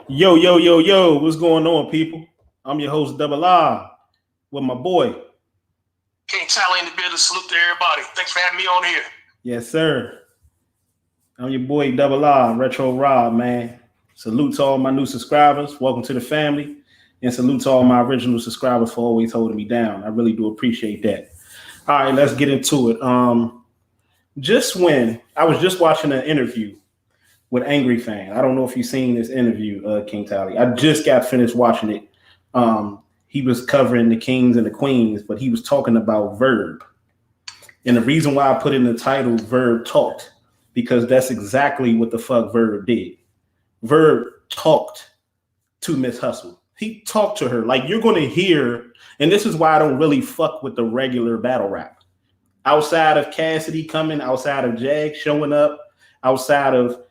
Yo, yo, yo, yo, what's going on, people? I'm your host, Double R, with my boy. King Tally in the building. Salute to everybody. Thanks for having me on here. Yes, sir. I'm your boy, Double R, Retro Rob, man. Salute to all my new subscribers. Welcome to the family. And salute to all my original subscribers for always holding me down. I really do appreciate that. All right, let's get into it. Just when I was just watching an interview with Angry Fan. I don't know if you've seen this interview, King Tally. I just got finished watching it. He was covering the kings and the queens, but he was talking about Verb. And the reason why I put in the title Verb Talked, because that's exactly what the fuck Verb did. Verb talked to Miss Hustle. He talked to her. Like, you're going to hear, and this is why I don't really fuck with the regular battle rap. Outside of Cassidy coming, outside of Jag showing up, outside of,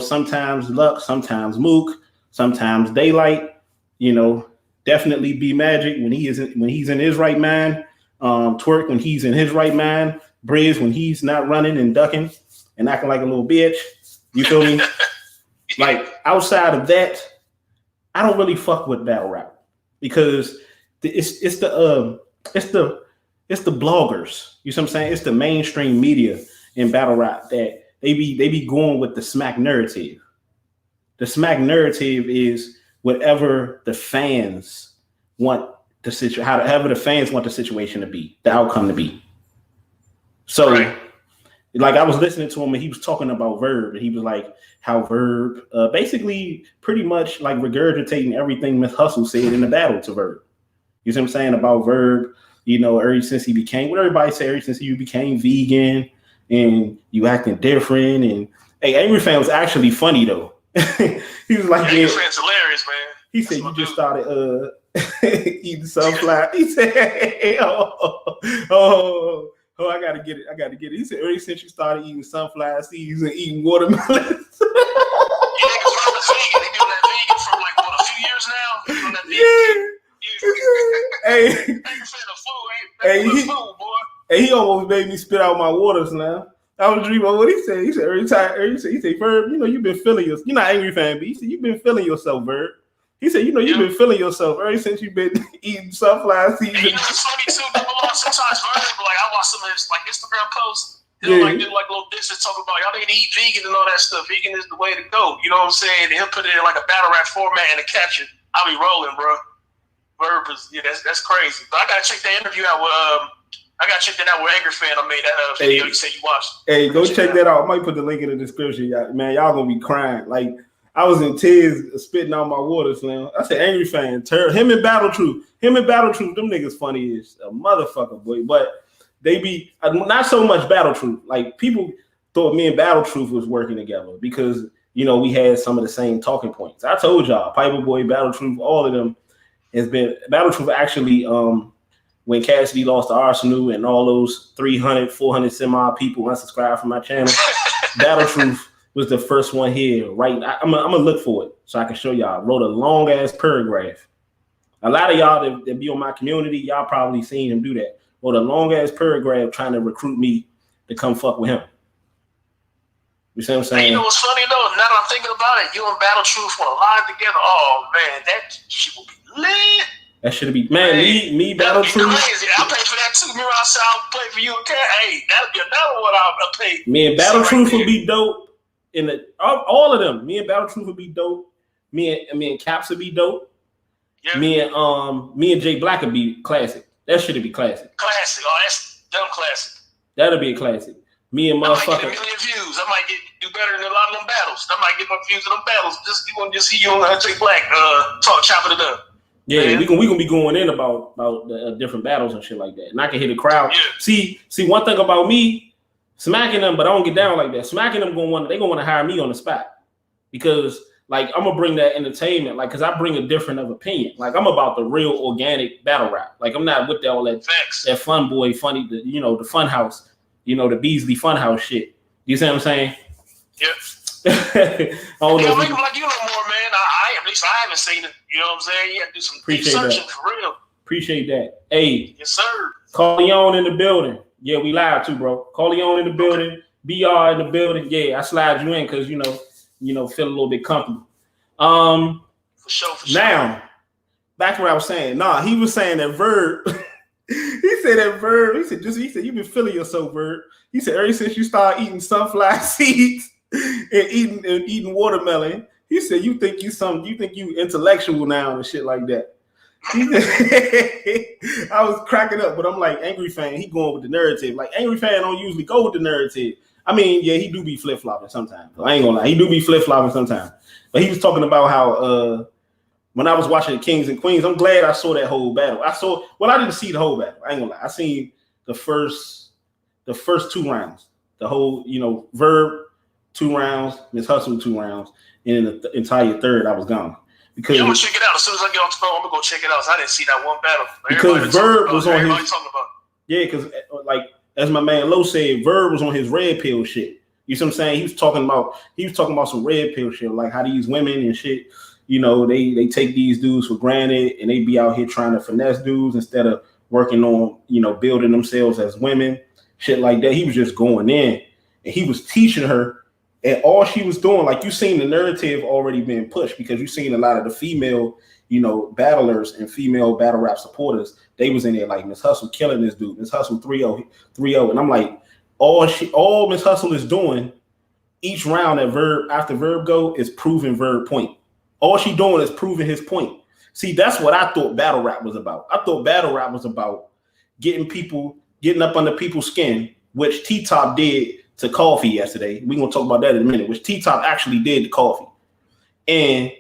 sometimes Luck, sometimes Mook, sometimes Daylight, definitely Be Magic when he's in his right mind, Twerk when he's in his right mind, Briz when he's not running and ducking and acting like a little bitch. You feel me? Like, outside of that, I don't really fuck with battle rap because it's the bloggers. You see what I'm saying? It's the mainstream media in battle rap that they be going with the smack narrative. The smack narrative is whatever the fans want the situation, however the fans want the situation to be, the outcome to be. So, right. Like, I was listening to him and he was talking about Verb, and he was like, how Verb basically pretty much like regurgitating everything Miss Hustle said in the battle to Verb. You see what I'm saying about Verb? Ever since he became, what everybody say, ever since you became vegan and you acting different. And hey, Angry Fan was actually funny though. He was like, Angry Fan's hilarious, man. He said you just started eating sunflower. He said, hey, oh, I gotta get it. He said, ever since you started eating sunflower seeds and eating watermelons. Yeah, because Rob is vegan. He doing that vegan for like what, a few years now? He doing that vegan. Hey, he almost made me spit out my waters now. I was dreaming what he said. He said every time, he said, Verb, you've been feeling yourself. You're not Angry Fan, but he said, you've been feeling yourself, Verb. He said, you've been feeling yourself ever since you've been eating sunflower seeds. And it's funny too, sometimes Verb, like, I watch some of his like Instagram posts. He'll like do like little dishes talking about y'all need to eat vegan and all that stuff. Vegan is the way to go. You know what I'm saying? And he'll put it in like a battle rap format and a caption. I'll be rolling, bro. Verb is that's crazy. But I gotta check that interview out with with Angry Fan. I made that video. You said you watched. Hey, go check that out. I might put the link in the description. Man, y'all gonna be crying. Like, I was in tears spitting out my waters, man. I said Angry Fan, him and Battle Truth, them niggas funny as a motherfucker, boy. But they be not so much Battle Truth. Like, people thought me and Battle Truth was working together because we had some of the same talking points. I told y'all, Piper Boy, Battle Truth, all of them has been Battle Truth actually. When Cassidy lost to Arsenal and all those 300, 400 semi people unsubscribed from my channel, Battle Truth was the first one here. Right, I'm gonna look for it so I can show y'all. I wrote a long ass paragraph. A lot of y'all that be on my community, y'all probably seen him do that. Wrote a long ass paragraph trying to recruit me to come fuck with him. You see what I'm saying? You know what's funny though? Now that I'm thinking about it, you and Battle Truth went live together. Oh man, that shit will be lit. That should be me Battle Truth. Crazy. I'll pay for that too. Remember I said I'll play for you. Okay, hey, that'll be another one I'll pay. Me and Battle Truth would be dope. All of them. Me and Battle Truth would be dope. Me and Caps would be dope. Yeah. Me and Jay Black would be classic. That should be classic. Classic. Oh, that's dumb classic. That'll be a classic. Me and motherfucker. I might get 1 million views. I might do better than a lot of them battles. I might get more views in them battles. You want to just see you and Jay Black talk chopping it up. Yeah, we gonna be going in about different battles and shit like that, and I can hear the crowd. Yeah. See, one thing about me, smacking them, but I don't get down like that. Smacking them they gonna want to hire me on the spot because, like, I'm gonna bring that entertainment, like, because I bring a different of opinion. Like, I'm about the real organic battle rap. Like, I'm not with all that fun boy, funny, the fun house, the Beasley fun house shit. You see what I'm saying? Yep. I don't know. Make them like you no more, man. At least I haven't seen it. You know what I'm saying? You have to do some researching for real. Appreciate that. Hey. Yes, sir. Corleone in the building. Yeah, we live too, bro. Corleone in the building. Okay. BR in the building. Yeah, I slide you in because, feel a little bit comfortable. For sure. Now, back to what I was saying. Nah, he was saying that Verb. He said that Verb. He said you've been feeling yourself, Verb. He said ever since you start eating sunflower seeds and eating watermelon, he said you think you intellectual now and shit like that. I was cracking up, but I'm like, Angry Fan, he going with the narrative. Like, Angry Fan don't usually go with the narrative. I mean, yeah, he do be flip-flopping sometimes. I ain't gonna lie, he do be flip-flopping sometimes. But he was talking about how when I was watching the Kings and Queens, I'm glad I saw that whole battle. I didn't see the whole battle. I ain't gonna lie. I seen the first 2 rounds. The whole, Verb 2 rounds, Miss Hustle 2 rounds, and in the entire third, I was gone. Because I'm gonna check it out as soon as I get off the phone. I'm gonna go check it out. So I didn't see that one battle. Because Verb was on his. Talking about. Yeah, because like as my man Lo said, Verb was on his red pill shit. You see what I'm saying? He was talking about some red pill shit, like how these women and shit, they take these dudes for granted and they be out here trying to finesse dudes instead of working on, building themselves as women, shit like that. He was just going in and he was teaching her. And all she was doing, like you seen the narrative already being pushed because you seen a lot of the female, battlers and female battle rap supporters. They was in there like Miss Hustle killing this dude, Miss Hustle 3-0. And I'm like, all Miss Hustle is doing each round that Verb after Verb go is proving Verb point. All she doing is proving his point. See, that's what I thought battle rap was about. I thought battle rap was about getting up under people's skin, which T-Top did to Coffee yesterday. We're gonna talk about that in a minute, which T-Top actually did to Coffee. And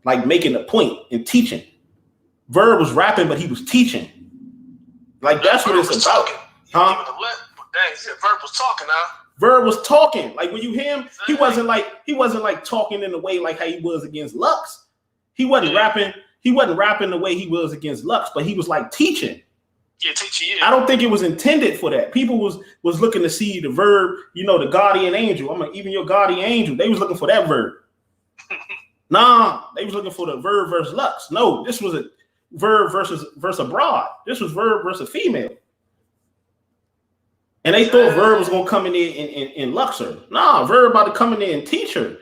like making a point and teaching. Verb was rapping, but he was teaching. Like that's what it's about. Huh? Verb was talking now. Verb was talking. Like when you hear him, he wasn't like talking in the way like how he was against Lux. He wasn't rapping the way he was against Lux, but he was like teaching. Yeah, teaching. Yeah. I don't think it was intended for that. People was looking to see the Verb, the guardian angel. Even your guardian angel. They was looking for that Verb. Nah, they was looking for the Verb versus Lux. No, this was a Verb versus a broad. This was Verb versus a female. And they thought Verb was gonna come in there and Lux her. Nah, Verb about to come in there and teach her.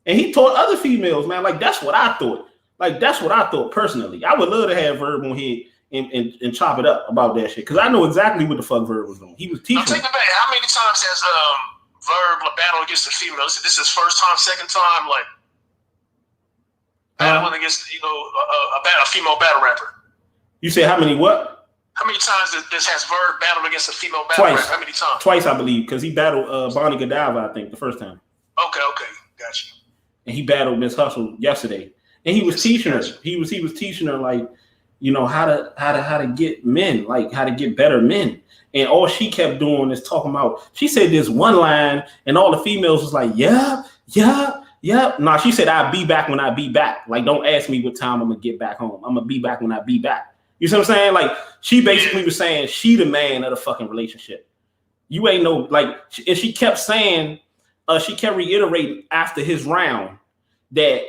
And he taught other females, man. Like that's what I thought. Like that's what I thought personally. I would love to have Verb on here and chop it up about that shit. Because I know exactly what the fuck Verb was doing. He was teaching. I'm taking it back. How many times has Verb battled against a female? This is his first time, second time, like battling against a female battle rapper. You said how many what? How many times this has Verb battled against a female battle rapper? How many times? Twice, I believe, because he battled Bonnie Godiva, I think, the first time. Okay, gotcha. And he battled Miss Hustle yesterday, and he was teaching her. He was teaching her like, how to get men, like how to get better men. And all she kept doing is talking about. She said this one line, and all the females was like, yeah. Nah, she said, I'll be back when I be back. Like, don't ask me what time I'm gonna get back home. I'm gonna be back when I be back. You see what I'm saying? Like, she basically was saying she the man of the fucking relationship. You ain't no, like, and she kept saying, she kept reiterating after his round that,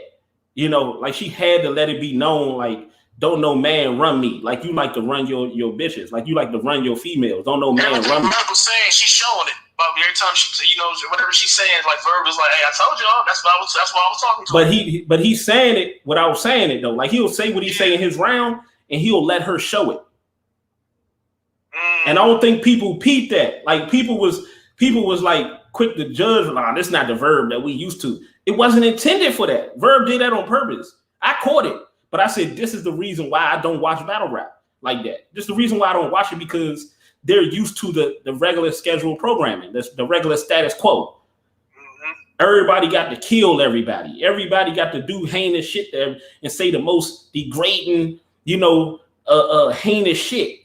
like she had to let it be known, like, don't no man run me. Like, you like to run your bitches. Like, you like to run your females. Don't no man run me. Verb was saying, she's showing it. But every time she, whatever she's saying, like, Verb is like, hey, I told y'all, that's what I was talking to. But he's saying it without saying it, though. Like, he'll say what he's saying in his round, and he'll let her show it. And I don't think people peeped that. Like people was like quick to judge. Nah, this is not the Verb that we used to. It wasn't intended for that. Verb did that on purpose. I caught it, but I said this is the reason why I don't watch battle rap like that. Just the reason why I don't watch it because they're used to the regular scheduled programming. That's the regular status quo. Everybody got to kill everybody. Everybody got to do heinous shit there and say the most degrading, heinous shit.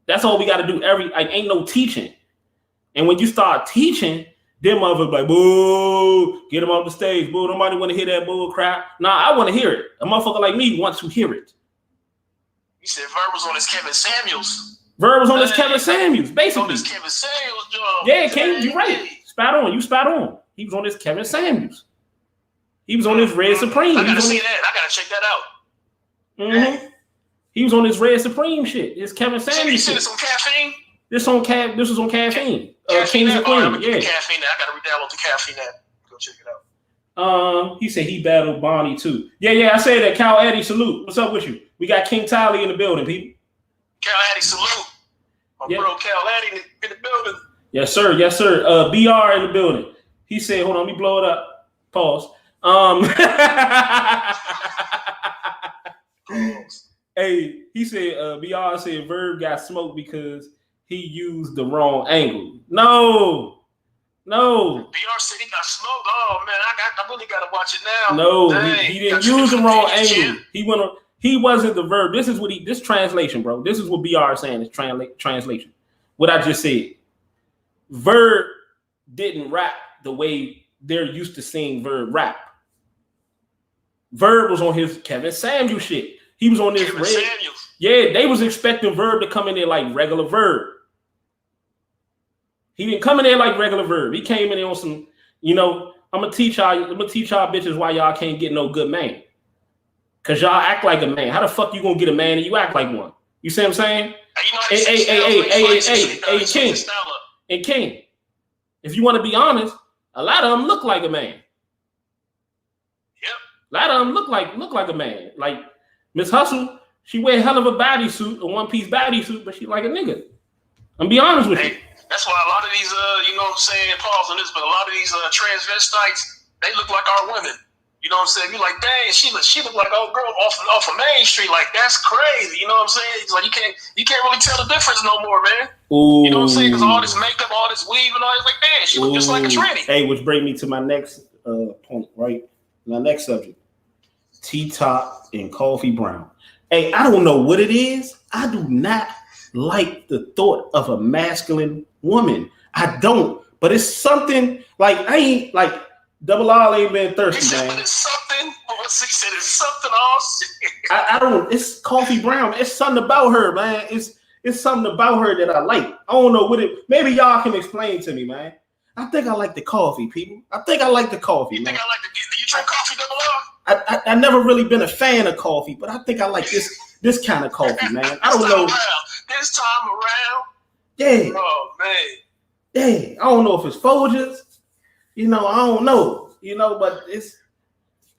That's all we got to do. Ain't no teaching. And when you start teaching, them motherfuckers like, boo, get them off the stage. Boo, nobody want to hear that bull crap. Nah, I want to hear it. A motherfucker like me wants to hear it. You said Verb was on his Kevin Samuels. Verb was on his Kevin Samuels, basically. On his Kevin Samuels, job. Yeah, King, you're right. Spot on. You spot on. He was on his Kevin Samuels. He was on his Red Supreme. I gotta see that. I gotta check that out. Mm-hmm. He was on his Red Supreme shit. It's Kevin Samuels. You said it's on Caffeine? This was on Caffeine. Caffeine Kings and Queens. Yeah. Caffeine. I gotta re-download the Caffeine app. Go check it out. He said he battled Bonnie too. Yeah, I said that. Cal Eddie, salute. What's up with you? We got King Tally in the building, people. Cal Eddie, salute. My bro Cal Eddie in the building. Yes, sir. BR in the building. He said, hold on, let me blow it up. Pause. Hey, he said, BR said Verb got smoked because he used the wrong angle. No. BR said he got smoked. Oh man, I really gotta watch it now. No, he didn't use the wrong angle. He wasn't the Verb. This is what this translation, bro. This is what BR is saying. Is translation. What I just said. Verb didn't rap the way they're used to seeing Verb rap. Verb was on his Kevin Samuel shit. He was on this Kevin Samuel. Yeah, they was expecting Verb to come in there like regular Verb. He didn't come in there like regular Verb. He came in there on some, I'm gonna teach y'all bitches why y'all can't get no good man. Cause y'all act like a man. How the fuck you gonna get a man and you act like one? You see what I'm saying? Hey, King. And King, if you want to be honest, a lot of them look like a man. Yep. A lot of them look like a man. Like Miss Hustle, she wear a hell of a bodysuit, a one-piece bodysuit, but she like a nigga. I'm be honest with you. That's why a lot of these, pause on this, but a lot of these transvestites, they look like our women. You know what I'm saying? You're like, dang, she look like old girl off of Main Street. Like, that's crazy. You know what I'm saying? It's like you can't really tell the difference no more, man. Ooh. You know what I'm saying? Because all this makeup, all this weave, and all this, like, damn, she look just like a tranny. Hey, which brings me to my next point, right? My next subject: T-Top and Coffee Brown. Hey, I don't know what it is. I do not like the thought of a masculine woman. I don't. But it's something like I ain't like. Double R ain't been thirsty, man. It's something. He said it's something else. I don't. It's Coffee Brown. It's something about her, man. It's something about her that I like. I don't know what it. Maybe y'all can explain to me, man. I think I like the coffee, people. I think I like the coffee. You think I like the? Do you drink coffee, Double R? I never really been a fan of coffee, but I think I like this kind of coffee, man. I don't know. This time around. Yeah. Oh man. Yeah. I don't know if it's Folgers. I don't know. But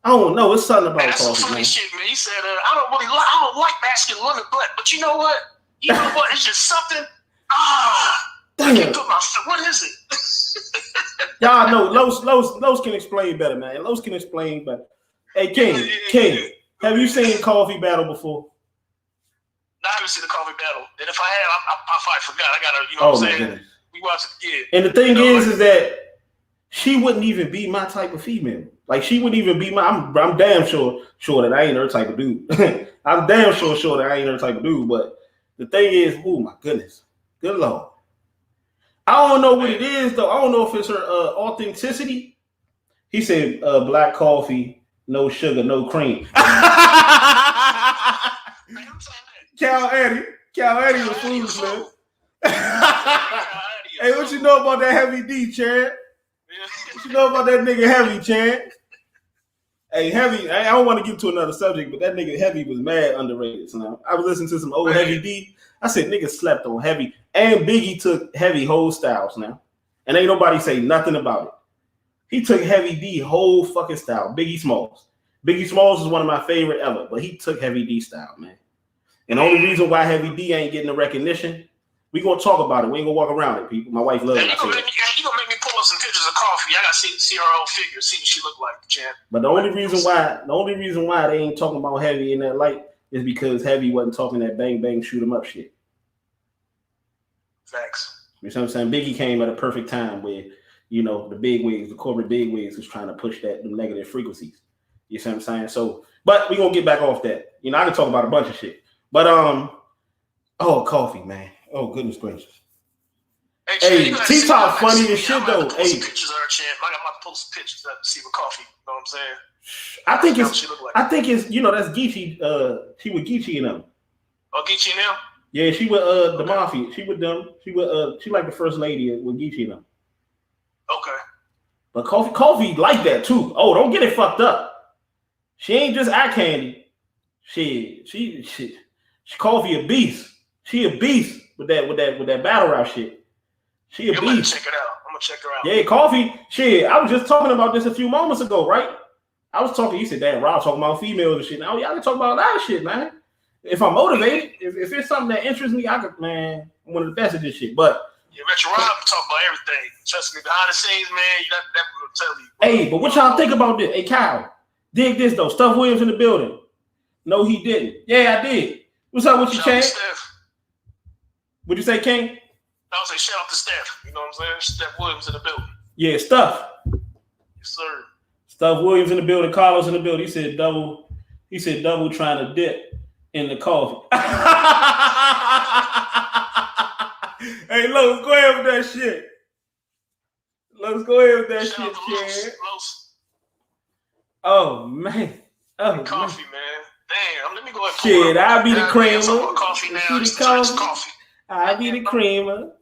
I don't know. It's something about coffee, some funny man. Shit, man. He said, I don't like masculine women, but you know what? It's just something. Damn. What is it? Y'all know Los can explain better, man. Los can explain better. Hey, King, have you seen Coffee Battle before? No, I haven't seen the Coffee Battle. And if I have, I probably forgot. I gotta, what I'm saying? Goodness. We watched it. Yeah. And the thing is that she wouldn't even be my type of female. Like she wouldn't even be I'm damn sure that I ain't her type of dude. I'm damn sure that I ain't her type of dude. But the thing is, oh my goodness, good Lord, I don't know what it is though. I don't know if it's her authenticity. He said, "Black coffee, no sugar, no cream." Cal Eddie was foolish, man. Hey, what you know about that Heavy D, Chad? What you know about that nigga Heavy, Chad? Hey, Heavy, I don't want to get to another subject, but that nigga Heavy was mad underrated. So now I was listening to some old Heavy D. I said niggas slept on Heavy. And Biggie took Heavy whole styles now. And ain't nobody say nothing about it. He took Heavy D whole fucking style. Biggie Smalls. Biggie Smalls is one of my favorite ever, but he took Heavy D style, man. And the only reason why Heavy D ain't getting the recognition, we gonna talk about it. We ain't gonna walk around it, people. My wife loves it. You gonna make me pull up some pictures of Coffee. I gotta see her whole figure, see what she look like, Chad. But the only reason why they ain't talking about Heavy in that light is because Heavy wasn't talking that bang bang shoot 'em up shit. Facts. You know what I'm saying? Biggie came at a perfect time where, the bigwigs, the corporate bigwigs was trying to push them negative frequencies. You see what I'm saying? So, but we gonna get back off that. I can talk about a bunch of shit. But Coffee, man. Oh, goodness gracious. Hey, T-Top funny as shit though. Hey, pictures of her, champ. I got to post some pictures up to see what Coffee. You know what I'm saying? I think it's that's Geechee. She with Geechee and them. Oh, Geechee and them? Yeah, she with the Mafia. She with them. She like the first lady with Geechee and them. Okay. But Coffee like that too. Oh, don't get it fucked up. She ain't just eye candy. She Coffee a beast. She a beast with that battle rap shit. She a beast. Check it out. I'm gonna check her out. Yeah, Coffee. Shit, I was just talking about this a few moments ago, right? I was talking. You said, "Damn, Rob talking about females and shit." Now y'all can talk about a lot of shit, man. If I'm motivated, if it's something that interests me, I could, man. I'm one of the best at this shit. But yeah, Retro Rob talk about everything. Trust me, behind the scenes, man. That will tell you. Hey, but what y'all think about this? Hey, Kyle, dig this though. Stuff Williams in the building. No, he didn't. Yeah, I did. What's up with you, Chad? What'd you say, King? I was like, shout out to Steph. You know what I'm saying? Steph Williams in the building. Yeah, Stuff. Yes, sir. Stuff Williams in the building. Carlos in the building. He said double trying to dip in the coffee. Hey, Los, go ahead with that shit. Let's go ahead with that shit, Chad. Oh, man. Oh, coffee, man. Damn, let me go ahead and shit, I'll be the creamer. Coffee now. Coffee. I'll be the creamer.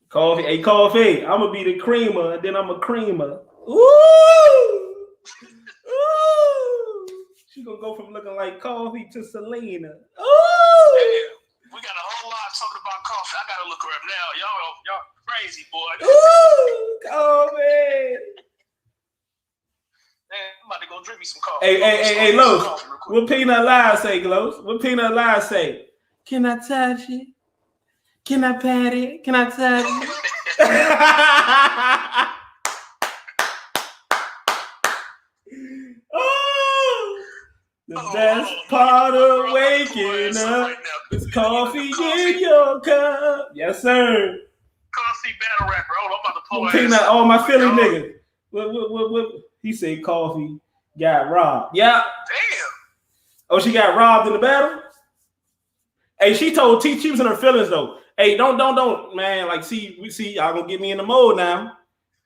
Coffee. Hey, Coffee. I'm going to be the creamer, and then I'm a creamer. Ooh! Ooh! She going to go from looking like Coffee to Selena. Ooh! Damn. We got a whole lot talking about coffee. I got to look her up now. Y'all crazy, boy. Ooh! Coffee! Man, I'm about to go drink me some coffee. Hey, Los. What Peanut Live say, Los? What Peanut Live say? Can I touch it? Can I pat it? Can I touch it? Oh, the best part of waking up is coffee in your cup. Yes, sir. Coffee battle rapper. Hold on, I'm about to pull Peanut, all my Philly niggas. What? He said Coffee got robbed. Yeah. Damn. Oh, she got robbed in the battle? Hey, she told T, she was in her feelings though. Hey, don't, man. Like, see, y'all gonna get me in the mode now.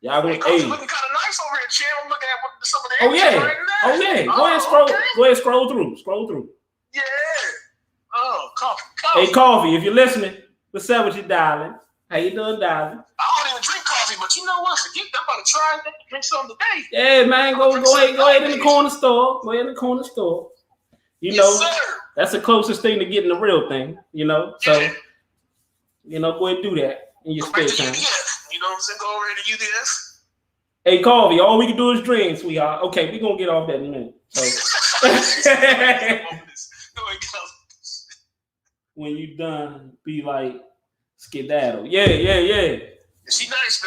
Y'all gonna, hey, looking kind of nice over here, Chad. I'm looking at some of the right now. Go ahead, scroll. Okay. Go ahead, scroll through. Yeah. Oh, Coffee. Hey, Coffee, if you're listening, what's up with you, darling? How you doing, darling? I don't even drink coffee, but you know what? Forget that. I'm about to try and drink something today. Yeah, man. Go ahead in the corner store. Go ahead in the corner store. You know, sir. That's the closest thing to getting the real thing, you know. So, you know, go ahead and do that in your spare time. You know what I'm saying? Go over here to UDS. Hey, Coffee, all we can do is drink, sweetheart. Okay, we're going to get off that in a minute. So. When you done, be like, skedaddle. Yeah. She nice,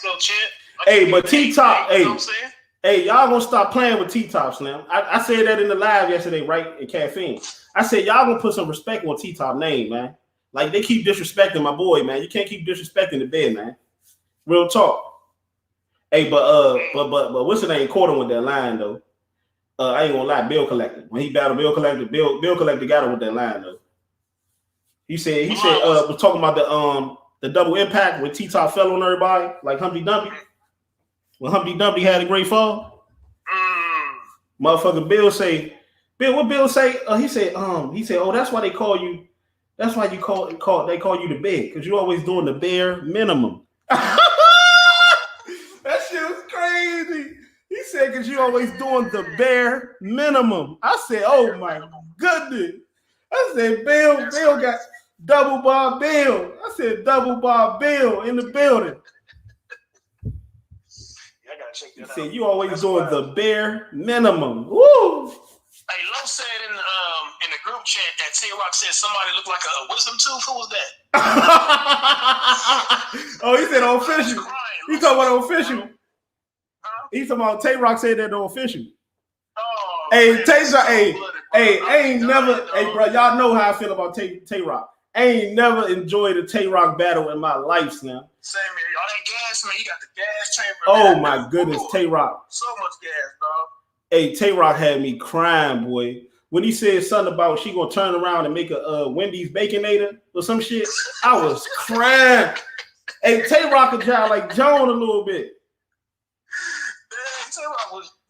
though, Chad. Hey, but T-Top, you know what I'm saying? Hey, y'all gonna stop playing with T-Tops now. I said that in the live yesterday, right? At Caffeine. I said, y'all gonna put some respect on T-Top name, man. Like, they keep disrespecting my boy, man. You can't keep disrespecting the bed, man. Real talk. Hey, but what's the name? Caught him with that line, though. I ain't gonna lie, Bill Collector. When he battled Bill Collector, Bill Collector got him with that line, though. He said, was talking about the double impact when T-Top fell on everybody, like Humpty Dumpty. When Humpty Dumpty had a great fall, motherfucker Bill, what Bill say? He said, oh, that's why they call you. That's why they call you the big, because you're always doing the bare minimum. That shit was crazy. He said, because you're always doing the bare minimum. I said, oh my goodness. I said, Bill got double bar Bill. I said, double bar Bill in the building. He said, you always doing the bare minimum. Woo! Hey, Lo said in the group chat that Tay-Rock said somebody looked like a wisdom tooth. Who was that? Oh, he said on official. He talking about official. He talking about Tay-Rock said that on official. Oh, hey, Tay-Rock, hey, I ain't never, hey, bro, y'all know how I feel about Tay-Rock. I ain't never enjoyed a Tay-Rock battle in my life, now. Same here. All that gas, man. You got the gas chamber. Oh, my goodness, Tay-Rock. So much gas, dog. Hey, Tay-Rock had me crying, boy. When he said something about she gonna turn around and make a Wendy's Baconator or some shit, I was crying. Hey, Tay-Rock could jive like Joan a little bit.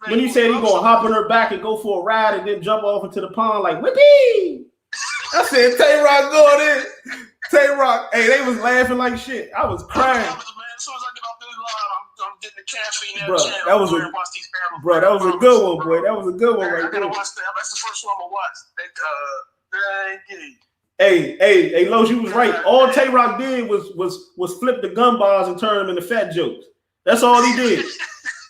When he said he gonna hop on her back and go for a ride and then jump off into the pond like whippy. I said Tay-Rock going in. Tay-Rock, hey, they was laughing like shit. I was crying. As soon as I get off this line, I'm getting the caffeine. Bro, that was a good one, boy. That was a good one right there. That's the first one I'm gonna watch. Hey, Los, you was right. All Tay Rock did was flip the gun bars and turn them into fat jokes. That's all he did.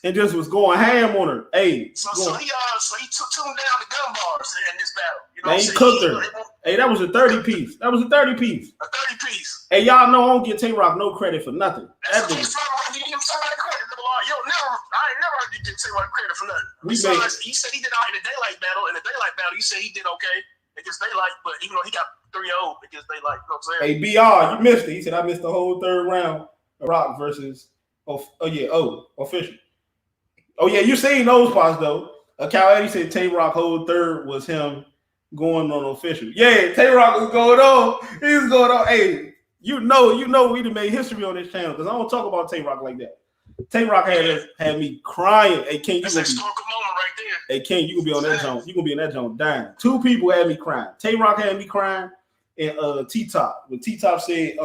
And just was going ham on her. Hey, so he took him down the gun bars in this battle. You know man, he cooked her. Hey, that was a 30 piece. That was a 30 piece. A 30 piece. Hey, y'all know I don't give Tay Rock no credit for nothing. That's what I ain't never heard you give Tay Rock credit for nothing. He said he did out in the daylight battle. In the daylight battle, he said he did okay against daylight, but even though he got 3-0 against daylight, you know what I'm saying? Hey, BR, you missed it. He said I missed the whole third round of Rock versus official. Oh yeah, you seen those parts though. Cal Eddie said Tay Rock whole third was him going on official. Yeah, Tay Rock was going on. He was going on. Hey, you know, we done made history on this channel because I don't talk about Tay Rock like that. Tay Rock had me crying. Hey, King, that's an historical moment right there. Hey, King, you can be on that zone. You can be in that zone dying. Two people had me crying. Tay Rock had me crying, and T-Top. When T-Top said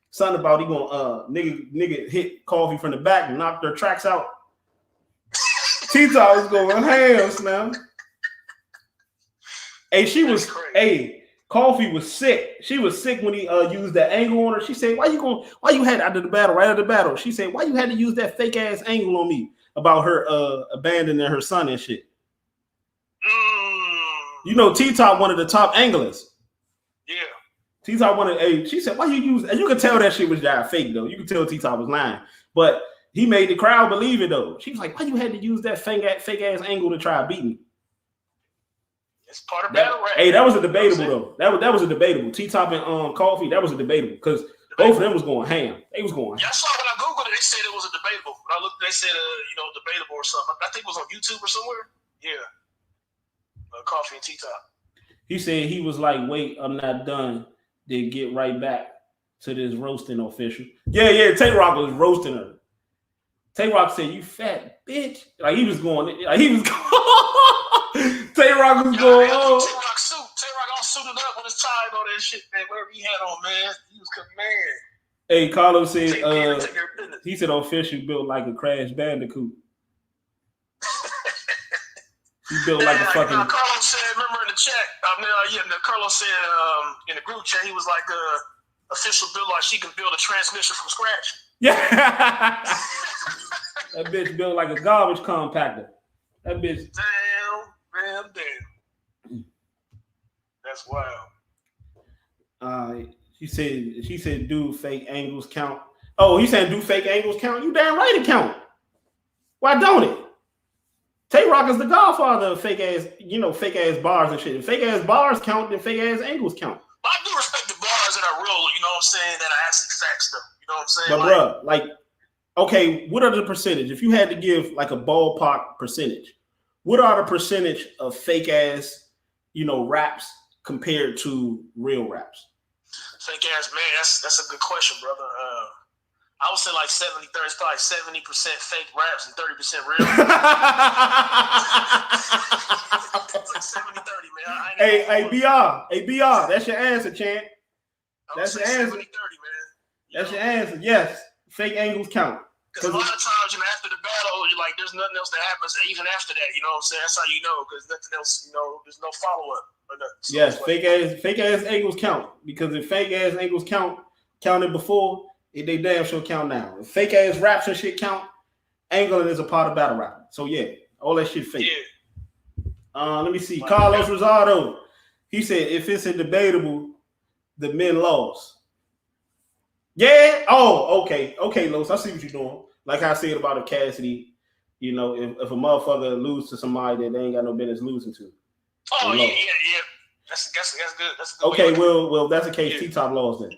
something about he gonna nigga hit Coffee from the back and knock their tracks out. T-Top was going ham, man. Hey, Coffee was sick. She was sick when he used that angle on her. She said, why you had after the battle, right after the battle? She said, why you had to use that fake ass angle on me about her abandoning her son and shit. You know, T-Top one of the top anglers. Yeah. T-Top she said, why you use, and you could tell that shit was fake though. You could tell T-Top was lying. But he made the crowd believe it though. She was like, why you had to use that fake ass angle to try to beat me? It's part of battle rap. Hey, that was a debatable though. That was a debatable. T-Top and Coffee, that was a debatable because both of them was going ham. They was going ham. Yeah, I saw when I Googled it, they said it was a debatable. When I looked, they said debatable or something. I think it was on YouTube or somewhere. Yeah. Coffee and T-Top. He said he was like, wait, I'm not done. Then get right back to this roasting official. Yeah, Tay Rock was roasting her. Tay Rock said, you fat bitch. Like he was going. Tay Rock was going on. Tay Rock all suited up with his tie and all that shit, man. Whatever he had on, man. He was coming, man. Hey, Carlos said, he said official built like a Crash Bandicoot. He built like a fucking. Carlos said, remember in the chat, Carlos said in the group chat, he was like, official build like she can build a transmission from scratch. Yeah. That bitch built like a garbage compactor. That bitch. Damn. That's wild. She said, do fake angles count? Oh, he said, do fake angles count? You damn right it count. Why don't it? Tay Rock is the godfather of fake ass bars and shit. If fake ass bars count, then fake ass angles count. But I do respect the bars that are real, you know what I'm saying, that are actually facts though. You know what I'm saying? But bruh, like, okay, what are the percentage? If you had to give like a ballpark percentage, what are the percentage of fake ass, raps compared to real raps? Fake ass, man, that's a good question, brother. I would say like 70-30, it's probably 70% fake raps and 30% real. It's like 70-30, man. Hey, BR, that's your answer, champ. That's your answer. 70-30, man. That's your answer. Yes, fake angles count. Because a lot of times, after the battle, you're like, there's nothing else that happens even after that. You know what I'm saying? That's how you know, because nothing else, there's no follow up or nothing. So yes, fake ass angles count, because if fake ass angles counted before, they damn sure count now. If fake ass raps and shit count, angling is a part of battle rapping. So yeah, all that shit fake. Yeah. Let me see. Carlos Rosado, he said if it's a debatable, the men lost. Yeah. Oh, okay, Los. I see what you're doing. Like I said about a Cassidy, if a motherfucker lose to somebody that they ain't got no business losing to. Oh yeah. That's good. That's a good. Okay, well, if that's the case, T-Top lost then.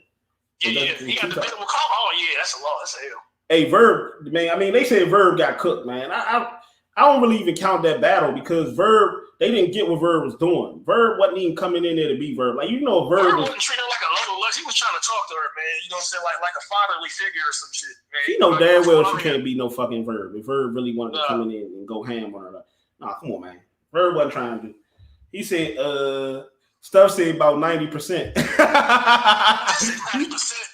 So yeah. He got debatable call. Oh yeah, that's a law. That's a hell. Hey, Verb, man. I mean, they said Verb got cooked, man. I don't really even count that battle because Verb, they didn't get what Verb was doing. Verb wasn't even coming in there to beat Verb. Like, Verb wasn't treating her like a lower less. He was trying to talk to her, man. You know what I'm saying? Like a fatherly figure or some shit, man. She know damn well she can't beat no fucking Verb. If Verb really wanted to come in and go ham on her, nah, come on, man. Verb wasn't trying to. He said, Stuff said about 90%. 90%.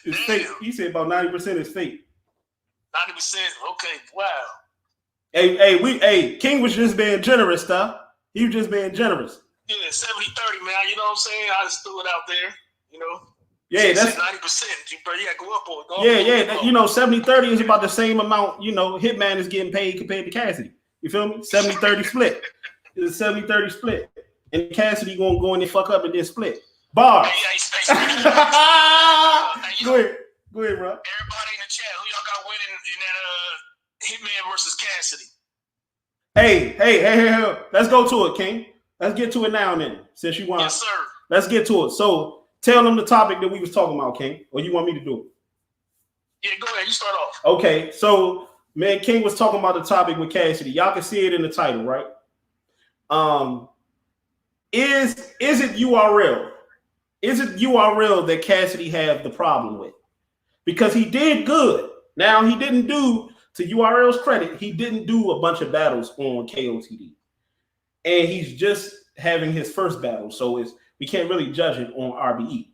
It's fake. He said about 90% is fake. 90%. Okay. Wow. Hey, King was just being generous, stuff. He was just being generous. Yeah, 70-30, man. You know what I'm saying? I just threw it out there. You know. Yeah, that's 90%. Bro, you gotta go up on it. You know, 70-30 is about the same amount, you know, Hitman is getting paid compared to Cassidy. You feel me? 70-30 split. It's a 70-30 split. And Cassidy gonna go in and fuck up and then split. Bars. Go ahead, bro. Everybody in the chat, who y'all got winning in that Hitman versus Cassidy? Hey. Let's go to it, King. Let's get to it now, then. Since you want. Yes, sir. Let's get to it. So tell them the topic that we was talking about, King. Or you want me to do it? Yeah, go ahead. You start off. Okay, so man, King was talking about the topic with Cassidy. Y'all can see it in the title, right? Is it URL? Is it URL that Cassidy have the problem with? Because he did good. Now he didn't do, to URL's credit, he didn't do a bunch of battles on KOTD. And he's just having his first battle. So we can't really judge it on RBE.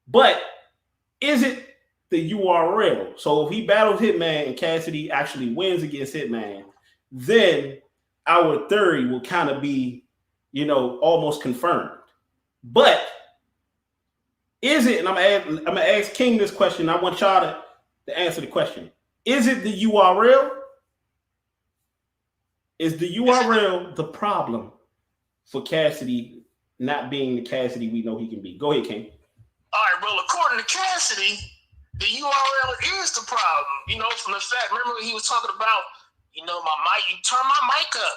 But is it the URL? So if he battles Hitman and Cassidy actually wins against Hitman, then our theory will kind of be, you know, almost confirmed. But is it, and I'm gonna ask King this question. I want y'all to answer the question. Is it the URL? Is the URL the problem for Cassidy not being the Cassidy we know he can be? Go ahead, King. All right, well, according to Cassidy, the URL is the problem. You know, from the fact, remember he was talking about, you know, my mic, you turn my mic up.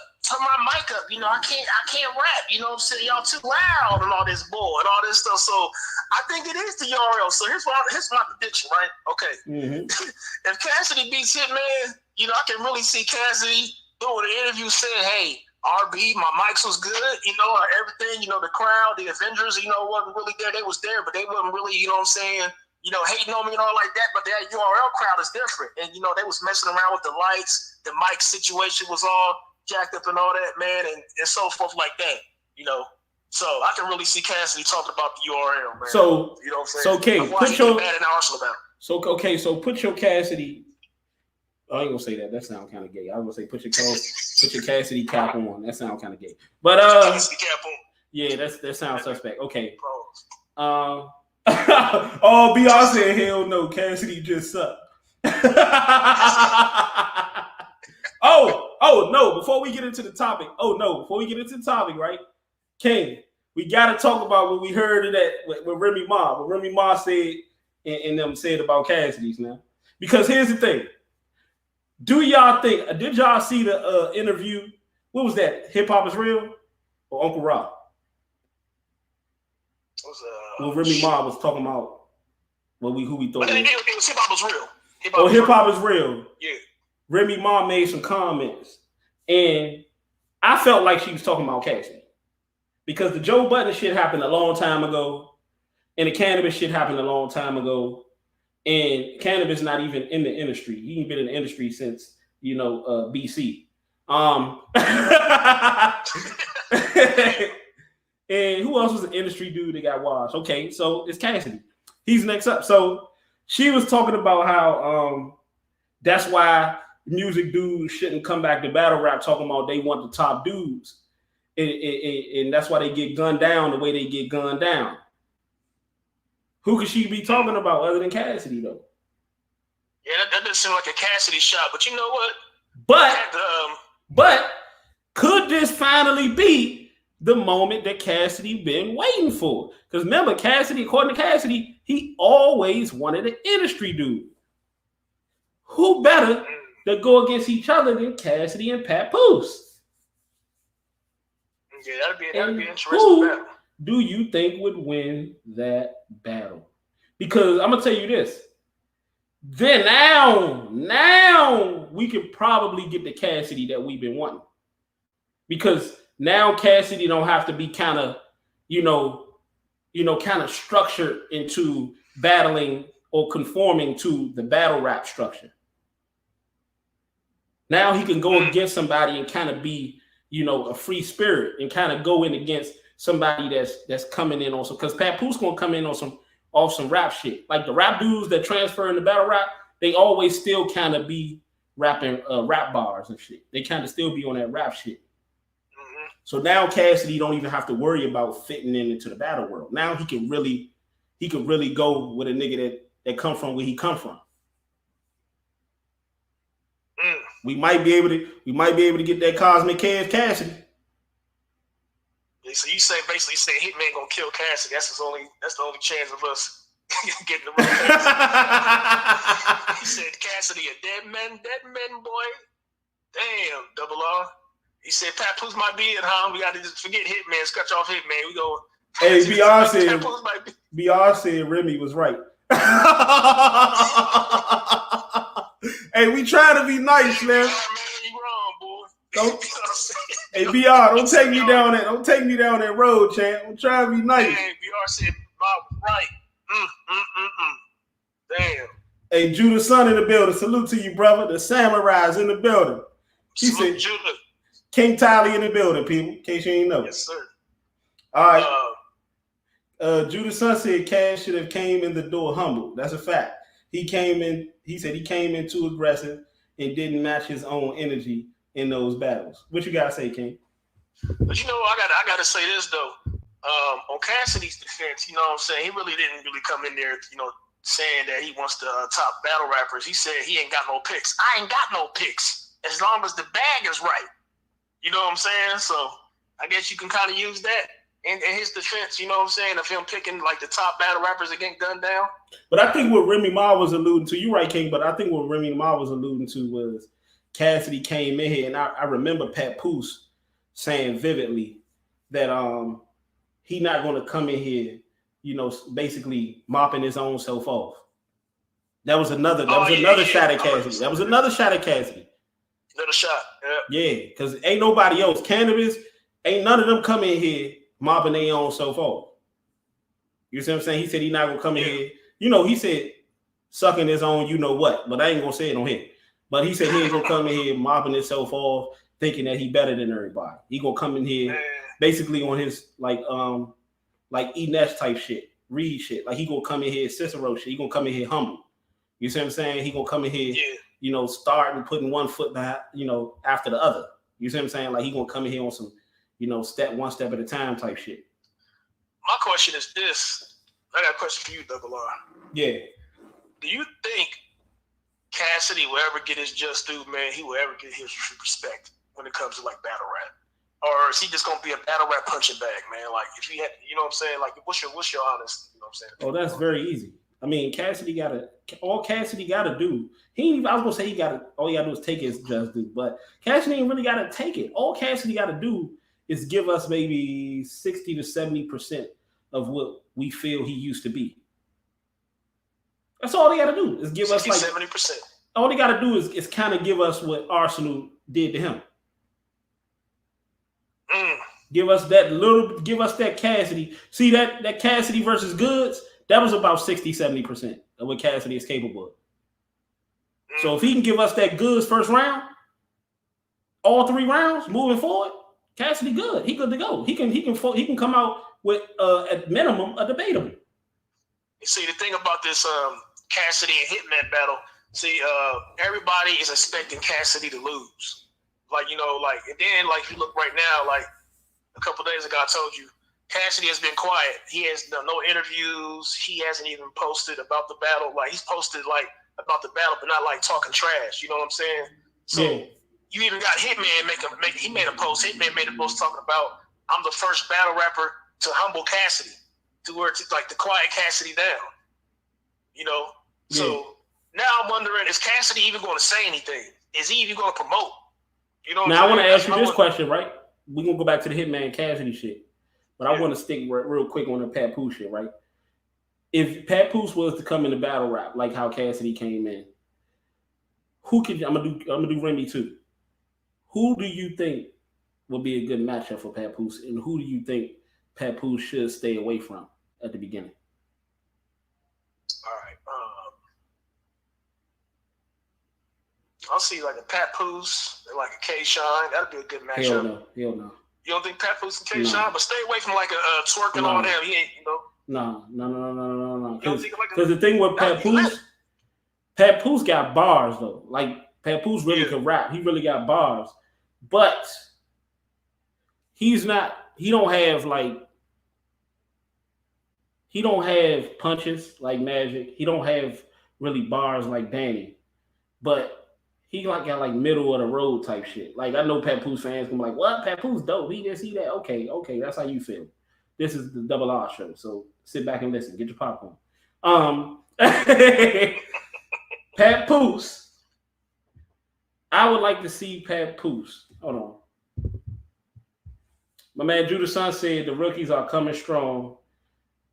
You know, I can't rap. You know what I'm saying? Y'all too loud and all this bull and all this stuff. So I think it is the URL. So here's my prediction, right? Okay. Mm-hmm. If Cassidy beats Hitman, you know, I can really see Cassidy doing an interview saying, hey, RB, my mics was good, you know, everything, you know, the crowd, the Avengers, you know, wasn't really there. They was there, but they wasn't really, you know what I'm saying, you know, hating on me and all like that. But that URL crowd is different. And, you know, they was messing around with the lights. The mic situation was all jacked up and all that, man, and so forth like that, you know. So I can really see Cassidy talking about the URL, man. So, you know what I'm saying? So, King, put your Cassidy. I ain't gonna say that. That sounds kind of gay. I was gonna say put your Cassidy cap on. That sounds kind of gay. But Cassidy cap on. Yeah, that sounds suspect. Okay. Oh, Beyonce, hell no, Cassidy just sucked. Oh no! Before we get into the topic, right? King, we gotta talk about what we heard of that with Remy Ma. What Remy Ma said and them said about Cassidy's now. Because here's the thing. Do y'all think, did y'all see the interview? What was that? Hip Hop is Real or Uncle Rob? Well, Remy Ma was talking about who we thought. It was Hip Hop is Real. Hip Hop is Real. Yeah. Remy Ma made some comments, and I felt like she was talking about Cassidy because the Joe Budden shit happened a long time ago, and the cannabis shit happened a long time ago, and cannabis not even in the industry. He ain't been in the industry since, you know, BC. And who else was an industry dude that got washed? Okay, so it's Cassidy. He's next up. So she was talking about how that's why music dudes shouldn't come back to battle rap talking about they want the top dudes. And that's why they get gunned down the way they get gunned down. Who could she be talking about other than Cassidy, though? Yeah, that doesn't seem like a Cassidy shot, but you know what? But could this finally be the moment that Cassidy been waiting for? Because remember, Cassidy, according to Cassidy, he always wanted an industry dude. Who better to go against each other than Cassidy and Papoose? Yeah, that'd be interesting battle. Do you think would win that battle? Because I'm gonna tell you this. Then now we could probably get the Cassidy that we've been wanting. Because now Cassidy don't have to be kind of, kind of structured into battling or conforming to the battle rap structure. Now he can go against somebody and kind of be, a free spirit and kind of go in against somebody that's coming in on some, because Papoose gonna come in on some rap shit. Like the rap dudes that transfer into battle rap, they always still kind of be rapping rap bars and shit. They kind of still be on that rap shit. So now Cassidy don't even have to worry about fitting into the battle world. Now he could really go with a nigga that come from where he come from. We might be able to get that cosmic Cassidy. Yeah, so you basically say Hitman gonna kill Cassidy. That's the only chance of us getting the right Cassidy. He said Cassidy a dead man boy. Damn, Double R. He said Papoose might be at home. We got to just forget Hitman, scratch off Hitman. We go. Hey, BR said Remy was right. Hey, we trying to be nice, man. You wrong, boy. Hey, BR, don't take me down that road, champ. I'm trying to be nice. Hey, BR said right. Damn. Hey, Judah Son in the building. Salute to you, brother. The Samurai's in the building. He said Judah. King Tally in the building, people. In case you ain't know. Yes, sir. All right. Judah Son said Cash should have came in the door humble. That's a fact. He said he came in too aggressive and didn't match his own energy in those battles. What you gotta say, King? But I gotta say this though. On Cassidy's defense, you know what I'm saying, he really didn't come in there, saying that he wants the top battle rappers. He said he ain't got no picks. I ain't got no picks as long as the bag is right. You know what I'm saying? So I guess you can kind of use that in his defense, you know what I'm saying, of him picking like the top battle rappers that get gunned down. But I think what Remy Ma was alluding to, you're right, King, but I think what Remy Ma was alluding to was Cassidy came in here, and I remember Papoose saying vividly that he not going to come in here, basically mopping his own self off. That was another shot at Cassidy. That was another shot at Cassidy. Another shot, yeah, because ain't nobody else. Cannabis, ain't none of them come in here mopping their own self off. You see what I'm saying? He said he not gonna come in here. He said sucking his own, what, but I ain't gonna say it on here. But he said he ain't gonna come in here mopping himself off, thinking that he better than everybody. He gonna come in here basically on his like Enesh type shit, Reed shit. Like he gonna come in here Cicero shit. He gonna come in here humble. You see what I'm saying? He gonna come in here, starting putting one foot behind, after the other. You see what I'm saying? Like he gonna come in here on some, one step at a time type shit. My question is this. I got a question for you, Double R. Yeah. Do you think Cassidy will ever get his just due, man? He will ever get his respect when it comes to like battle rap? Or is he just gonna be a battle rap punching bag, man? Like if you had, what I'm saying? Like what's your honest, what I'm saying? Oh, that's very easy. I mean, all Cassidy gotta do. I was gonna say all he gotta do is take his just due, but Cassidy ain't really gotta take it. All Cassidy gotta do is give us maybe 60 to 70% of what we feel he used to be. That's all they gotta do is give 60, us like 70%. All they gotta do is kind of give us what Arsenal did to him. Give us that Cassidy. See that Cassidy versus Goods? That was about 60, 70% of what Cassidy is capable of. So if he can give us that Goods first round, all 3 rounds moving forward, Cassidy good. He good to go. He can come out with at minimum a debatable. See, the thing about this Cassidy and Hitman battle, everybody is expecting Cassidy to lose. And then if you look right now, like a couple days ago, I told you, Cassidy has been quiet. He has done no interviews. He hasn't even posted about the battle. Like he's posted like about the battle, but not like talking trash. You know what I'm saying? So you even got Hitman he made a post. Hitman made a post talking about I'm the first battle rapper to humble Cassidy, to where to like to quiet Cassidy down. So now I'm wondering, is Cassidy even going to say anything? Is he even going to promote? Now I want to ask you this question, right? We're gonna go back to the Hitman Cassidy shit. But I want to stick real quick on the Papoose shit, right? If Papoose was to come in the battle rap, like how Cassidy came in, I'm gonna do Remy too. Who do you think would be a good matchup for Papoose, and who do you think Papoose should stay away from at the beginning? All right. I'll see like a Papoose and like a K-Shine. That'd be a good matchup. Hell no. You don't think Papoose and K-Shine? But stay away from like a twerking on him. He ain't, No. Because the thing with Papoose got bars though. Like Papoose really could rap. He really got bars. But he's not. He don't have punches like Magic. He don't have really bars like Danny, but he got like middle of the road type shit. Like I know Papoose fans can be like, "What? Papoose dope? He this, he that." Okay, that's how you feel. This is the Double R show, so sit back and listen. Get your popcorn. Papoose. I would like to see Papoose. Hold on. My man Judah Son said the rookies are coming strong.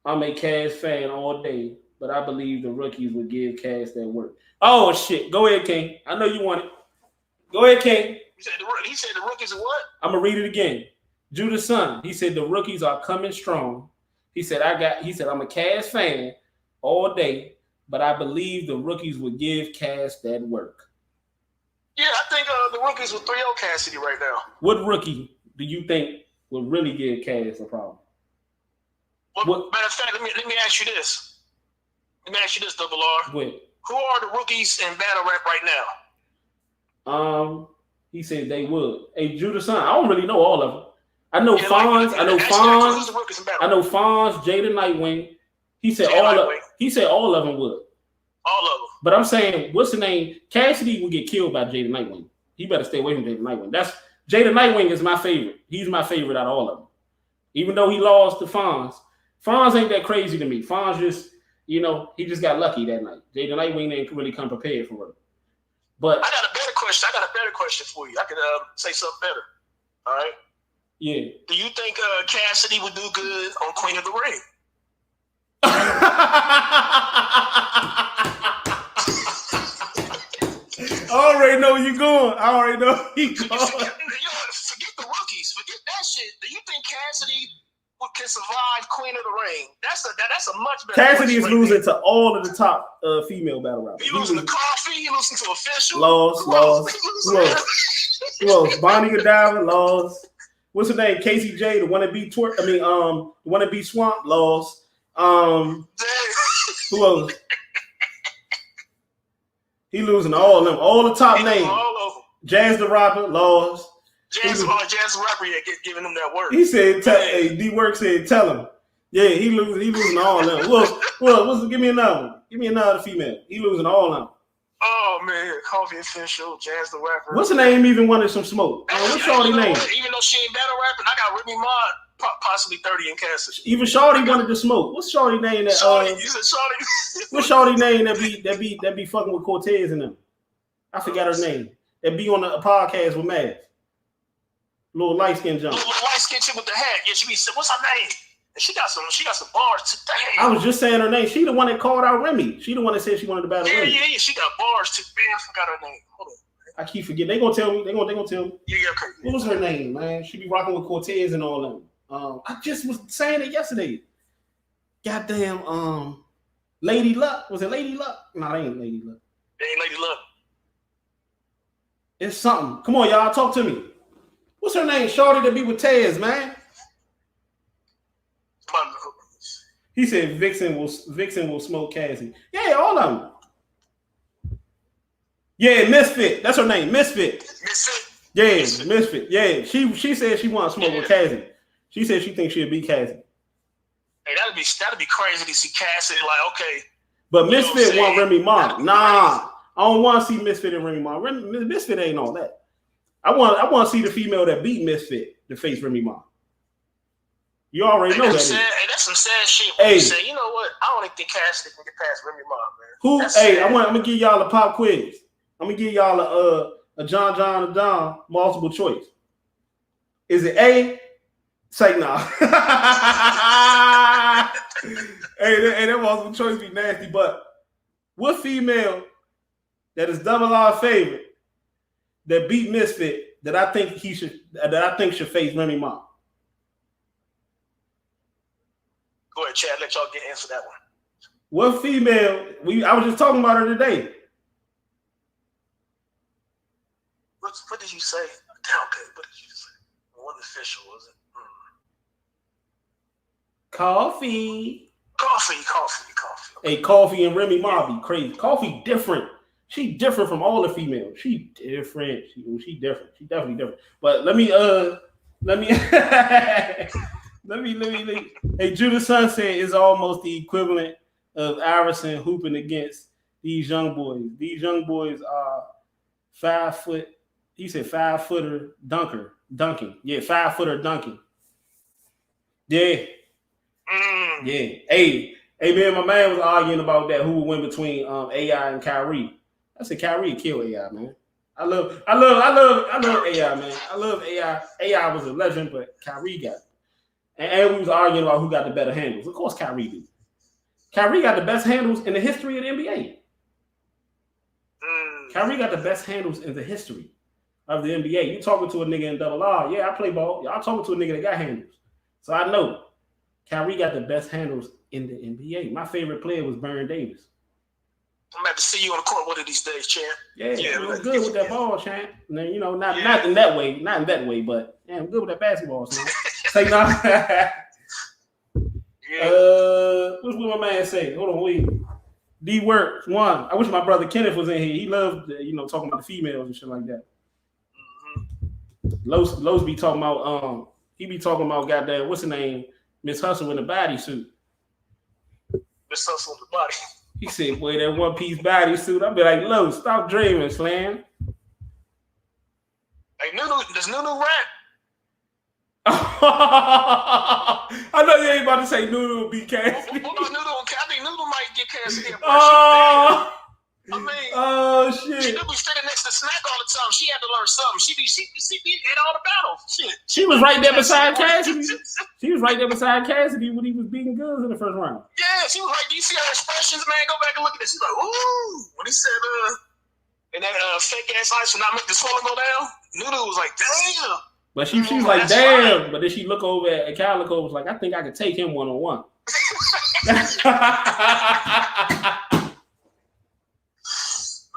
I'm a Cavs fan all day, but I believe the rookies would give Cavs that work. Oh shit! Go ahead, King. I know you want it. Go ahead, King. He said the rookies are what? I'm gonna read it again. Judah Son. He said the rookies are coming strong. He said I'm a Cavs fan all day, but I believe the rookies would give Cavs that work. Yeah, I think the rookies will 3-0 Cassidy right now. What rookie do you think would really give Cavs a problem? Well, matter of fact, let me ask you this. Let me ask you this, Double R. What? Who are the rookies in battle rap right now? He said they would. Hey, Judah Son, I don't really know all of them. I know Fonz. I know Jada Nightwing. He said He said all of them would. All of them. But I'm saying, what's the name? Cassidy would get killed by Jada Nightwing. He better stay away from Jada Nightwing. Jada Nightwing is my favorite. He's my favorite out of all of them. Even though he lost to Fonz. Fonz ain't that crazy to me. Fonz just, he just got lucky that night. Jada Nightwing didn't really come prepared for it. But I got a better question for you. I could say something better. All right? Yeah. Do you think Cassidy would do good on Queen of the Ring? I already know where you're going. Forget the rookies. Forget that shit. Do you think Cassidy can survive Queen of the Ring? That's a much better. Cassidy is losing to all of the top female battle rappers. He losing to Coffee. He losing to Official. Lost. Who else? Bonnie Godiva lost. What's her name? Casey J, the one that beat Twerk. The one that beat Swamp lost. Who else? He losing to all of them. All the top names. All of them. Jazz the Rapper lost. Jazz the Rapper giving him that work. He said, D-Work said, tell him. Yeah, he losing to all of them. Well, give me another one. Give me another female. He losing to all of them. Oh, man. Coffee Official, Jazz the Rapper. What's her name even wanted some smoke? What's Shorty name? Even though she ain't battle rapping, I got Remy Ma, possibly 30 in Cassidy. Even Shorty wanted to smoke. What's Shorty name that? You said Shorty. What's Shorty name that be fucking with Cortez and them? I forgot her name. That be on a podcast with Mav. Little light skin jump. Little light skin chick with the hat. Yeah, she be saying, what's her name? And she got some bars today. I was just saying her name. She the one that called out Remy. She the one that said she wanted to battle Remy. Yeah. She got bars today. I forgot her name. Hold on. I keep forgetting. They gonna tell me. They gonna tell me. Yeah, okay. What was her name, man? She be rocking with Cortez and all them. I just was saying it yesterday. Goddamn, Lady Luck. Was it Lady Luck? No, it ain't Lady Luck. It ain't Lady Luck. It's something. Come on, y'all, talk to me. What's her name? Shorty that be with Tez, man. He said Vixen will smoke Cassie. Yeah, all of them. Yeah, Misfit. That's her name, Misfit. Yeah, Misfit. Yeah, she said she wants to smoke with Cassie. She said she thinks she'll beat Cassie. Hey, that'd be crazy to see Cassidy like, okay. But Misfit want Remy Ma. Nah, I don't want to see Misfit and Remy Ma. Misfit ain't all that. I want to see the female that beat Misfit to face Remy Ma. You already know that. Hey, that's some sad shit. When you say, you know what? I don't even think Cassidy can get past Remy Ma, man. I'm gonna give y'all a pop quiz. I'm gonna give y'all a John multiple choice. Is it A? Say nah. hey, that multiple choice be nasty. But what female that is Double R favorite that beat Misfit that I think should face Remy Ma? Go ahead, Chad. Let y'all answer that one. What female? I was just talking about her today. What did you say? Okay, what did you say? One official, was it? Coffee. Okay. Hey, Coffee and Remy Ma be crazy. Coffee different. She different from all the females. She different. She different. She definitely different. But let me Let me. Let me. Hey, Judah Sunset is almost the equivalent of Iverson hooping against these young boys. These young boys are 5 foot. He said 5-footer dunking. Yeah, 5-footer dunking. Yeah. Yeah. Hey, me and my man was arguing about that. Who would win between AI and Kyrie? I said Kyrie kill AI, man. I love AI, man. I love AI. AI was a legend, but Kyrie got it. And we was arguing about who got the better handles. Of course, Kyrie did. Kyrie got the best handles in the history of the NBA. Kyrie got the best handles in the history of the NBA. You talking to a nigga in double R. Yeah, I play ball. Y'all talking to a nigga that got handles. So I know Kyrie got the best handles in the NBA. My favorite player was Baron Davis. I'm about to see you on the court one of these days, champ. Yeah, I'm good with that ball, champ. And then, not in that way, but yeah, I'm good with that basketball, champ. Say no. What's what my man say? Hold on, wait. D Work one. I wish my brother Kenneth was in here. He loved, talking about the females and shit like that. Los be talking about he be talking about goddamn what's her name, Miss Hustle in the bodysuit. Miss Hustle in the body. He said, boy, that one-piece bodysuit. I'll be like, Lo, stop dreaming, Slam. Hey, does Nunu rap? I know you ain't about to say Nunu will be Cassidy. What about Nunu? I think Nunu might get Cassidy. Shit. She do be standing next to Snack all the time. She had to learn something. She be in all the battles. Shit. She was right there beside Cassidy. She was right there beside Cassidy when he was beating Goods in the first round. Yeah, she was like, do you see her expressions, man? Go back and look at this. She's like, ooh. When he said, and that fake ass ice will not make the swallow go down, Nunu was like, damn. But she was like, damn. Right. But then she look over at Calico was like, I think I could take him one-on-one.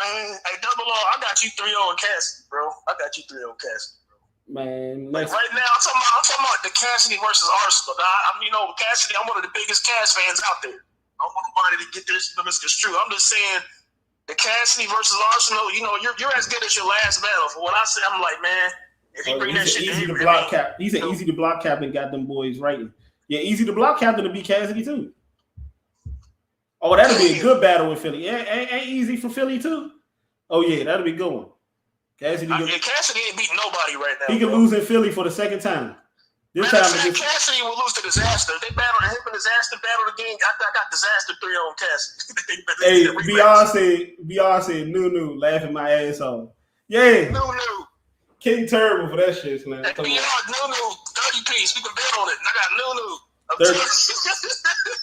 Man, hey, double R, I got you 3-0 Cassidy, bro. Cassidy, bro. Man, like right now, I'm talking about the Cassidy versus Arsenal. Cassidy, I'm one of the biggest Cass fans out there. I don't want nobody to get this misconstrued. I'm just saying, the Cassidy versus Arsenal, you're as good as your last battle. For what I say, I'm like, man, if you bring that shit easy to him, block cap. He's an easy to block captain. Got them boys right. Yeah, easy to block captain to be Cassidy too. Oh, that'll be a good battle with Philly. Ain't easy for Philly too. Oh yeah, that'll be good one. Cassidy ain't beating nobody right now. He can lose in Philly for the second time. This time Cassidy will lose to Disaster. They battled him and Disaster battled again. I got Disaster 3 on Cassidy. Hey, Beyonce, Nunu, laughing my ass off. Yeah. Nunu. King Turbo for that shit, man. Hey, Nunu, 30 piece. We can bet on it. And I got Nunu.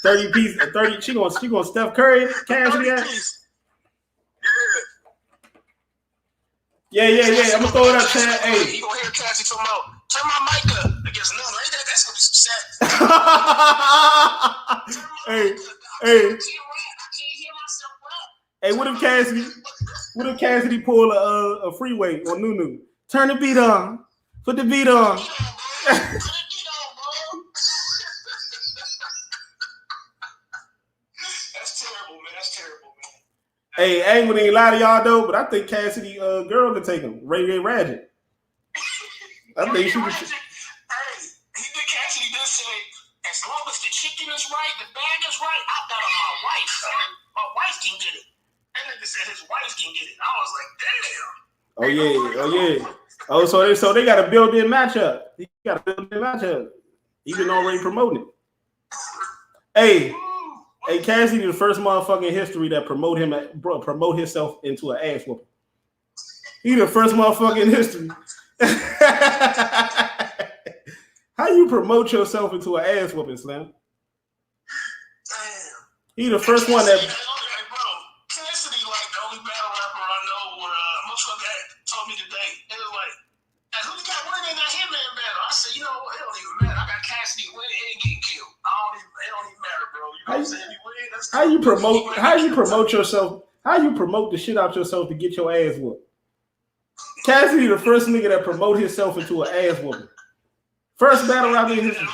30 piece, 30. She gonna Steph Curry Cassidy. Yeah. I'm gonna throw it up, Chad. Hey, you gonna hear Cassidy talking about turn my mic up against Nunu. That's gonna be some sad. Hey. I can't hear myself rap. Hey, what if Cassidy pull a freeway on Nunu? Turn the beat on. Put the beat on. That's terrible, man. Hey, I ain't gonna even lie to y'all though, but I think Cassidy girl can take him. Ray Ratchet. I think she can. Hey, Cassidy did say, as long as the chicken is right, the bag is right, I got on my wife. My wife can get it. That nigga said his wife can get it. I was like, damn. Oh yeah. Oh, so they got a built-in matchup. He got a built-in matchup. He been already promoting it. Hey, Cassidy, the first motherfucker in history that promote himself into an ass whooping. He the first motherfucker in history. How you promote yourself into an ass whooping, Slam? Damn. He the first one that. Cassidy, like the only battle rapper I know where motherfucker told me today. It was like, hey, who you got winning in that Hitman battle? I said, you know what? It don't even matter. I got Cassidy winning and getting killed. It don't even matter, bro. You know what I'm saying? You win. How you promote yourself? How you promote the shit out yourself to get your ass whooped? Cassidy, the first nigga that promote himself into an ass whooping. First battle rapper in history.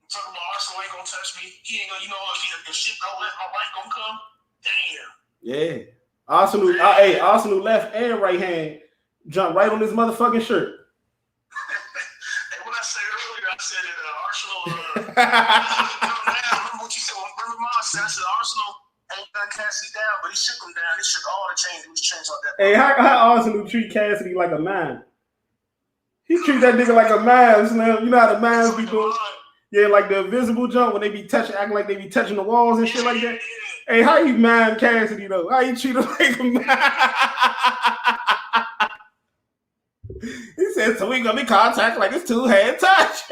Talking about Arsenal ain't gonna touch me. He ain't gonna, if the shit don't let my wife gonna come. Damn. Yeah. Arsenal left and right hand jumped right on his motherfucking shirt. And what I said earlier, I said that Arsenal. Remember what you said? Remember I said Arsenal ain't got Cassidy down, but he shook him down. He shook all the chains. He was chains out that. Hey, how Arsenal treat Cassidy like a man? He treat that nigga like a man, Slim. You know how the mans be doing? Yeah, like the invisible jump when they be acting like they be touching the walls and shit like that. Hey, how you man Cassidy though? How you treat him like a man? He said, so we gonna be contact like it's two-hand touch.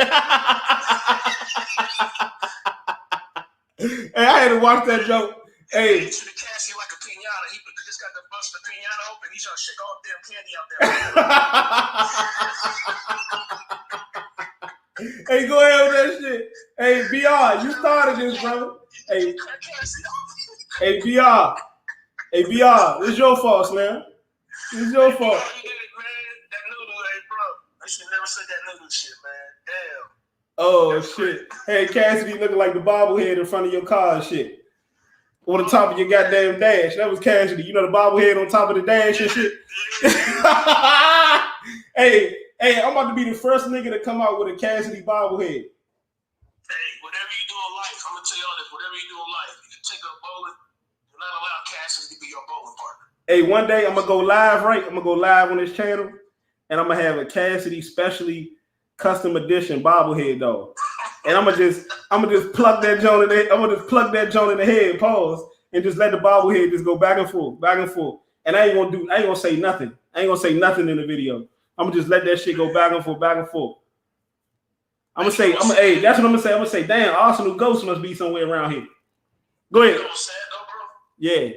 Hey, I had to watch that joke. Hey. He treated Cassidy like a piñata. He just got the bust the piñata open. He's gonna shake all damn candy out there. Hey, go ahead with that shit. Hey, BR, you started this, brother. Hey, BR. Hey, BR, it's your fault, Slim. It's your fault. You did it, man. That noodle, hey, bro. I should never said that noodle shit, man. Damn. Oh, shit. Hey, Cassidy looking like the bobblehead in front of your car and shit. On the top of your goddamn dash. That was Cassidy. You know the bobblehead on top of the dash and shit? Hey, I'm about to be the first nigga to come out with a Cassidy bobblehead. Hey, whatever you do in life, I'm going to tell y'all this. Whatever you do in life, if you take up bowling, do not allow Cassidy to be your bowling partner. Hey, one day I'm going to go live, right? I'm going to go live on this channel, and I'm going to have a Cassidy specially custom edition bobblehead dog. And I'm gonna just plug that joint in the, I'm gonna just plug that joint in the head, pause, and just let the bobblehead just go back and forth. And I ain't gonna say nothing. I ain't gonna say nothing in the video. I'm gonna just let that shit go back and forth. That's what I'm gonna say. I'm gonna say, damn, Arsenal Ghost must be somewhere around here. Go ahead. You know what's sad though, bro? Yeah.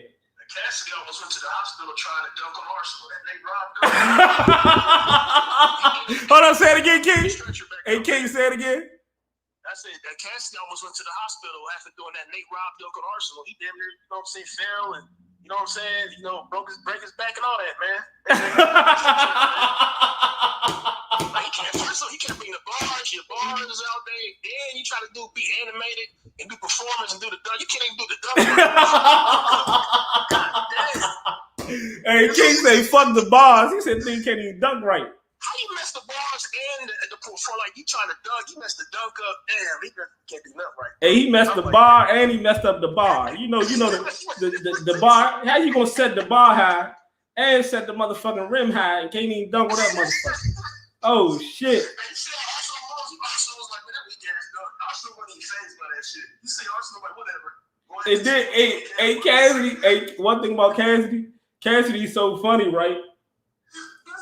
Cassidy almost went to the hospital trying to dunk on Arsenal. That nigga robbed. Hold on, say it again, King. Hey, King, say it again. I said that Cassidy almost went to the hospital after doing that Nate Robb dunk on Arsenal. He damn near, you know what I'm saying, fell and, you know what I'm saying, break his back and all that, man. Like he can't bring the bars, your bars is out there. Then you try to be animated and do performance and do the dunk. You can't even do the dunk. God damn. Hey, King say fuck the bars. He said he can't even dunk right. How you mess the bars and the perform like you trying to dunk? You messed the dunk up. Damn, he can't do nothing right. Hey, he messed the bar and he messed up the bar. You know the bar. How you gonna set the bar high and set the motherfucking rim high and can't even dunk with that motherfucker? Oh shit. It did. Hey, Cassidy. Hey, one thing about Cassidy. Cassidy's so funny, right?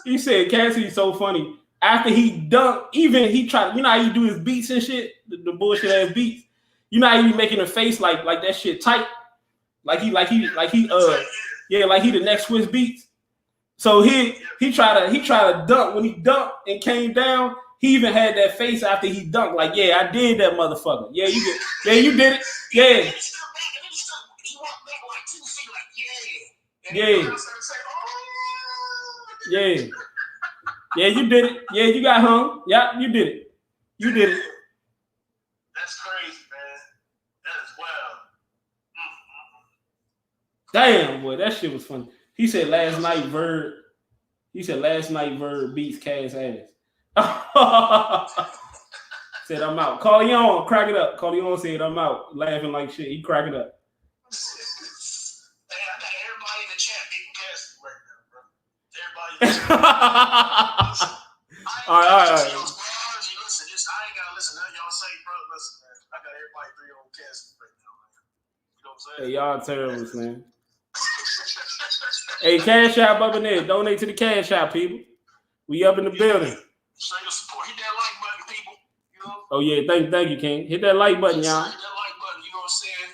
He said Cassidy's so funny. After he dunked, even he tried. You know how you do his beats and shit, the bullshit ass beats. You know how you making a face like that shit tight, like he the next Swiss Beats. So he tried to dunk. When he dunked and came down, he even had that face after he dunked. Like, yeah, I did that, motherfucker. Yeah, you did. Yeah, you did it. Yeah. Yeah. Yeah. Yeah, you did it. Yeah, you got hung. Yeah, you did it. You did it. That's crazy, man. That is wild. Damn, boy, that shit was funny. He said last night Verb beats Cass ass. Said I'm out. Corleone, crack it up. Corleone said I'm out. Laughing like shit. He cracking up. Hey, I got everybody in the chat beating Cassidy right now, bro. Everybody in the chat. All right. Listen, I ain't gotta listen to y'all say, bro. Listen, man. I got everybody 3 on Cassidy right now, man. You know what I'm saying? Hey, y'all terrible, man. Hey, Cash App up in there. Donate to the Cash App, people. We up in the building. Show your support. Hit that like button, people. You know? Oh, yeah. Thank you, King. Hit that like button, y'all. Hit that like button, you know what I'm saying?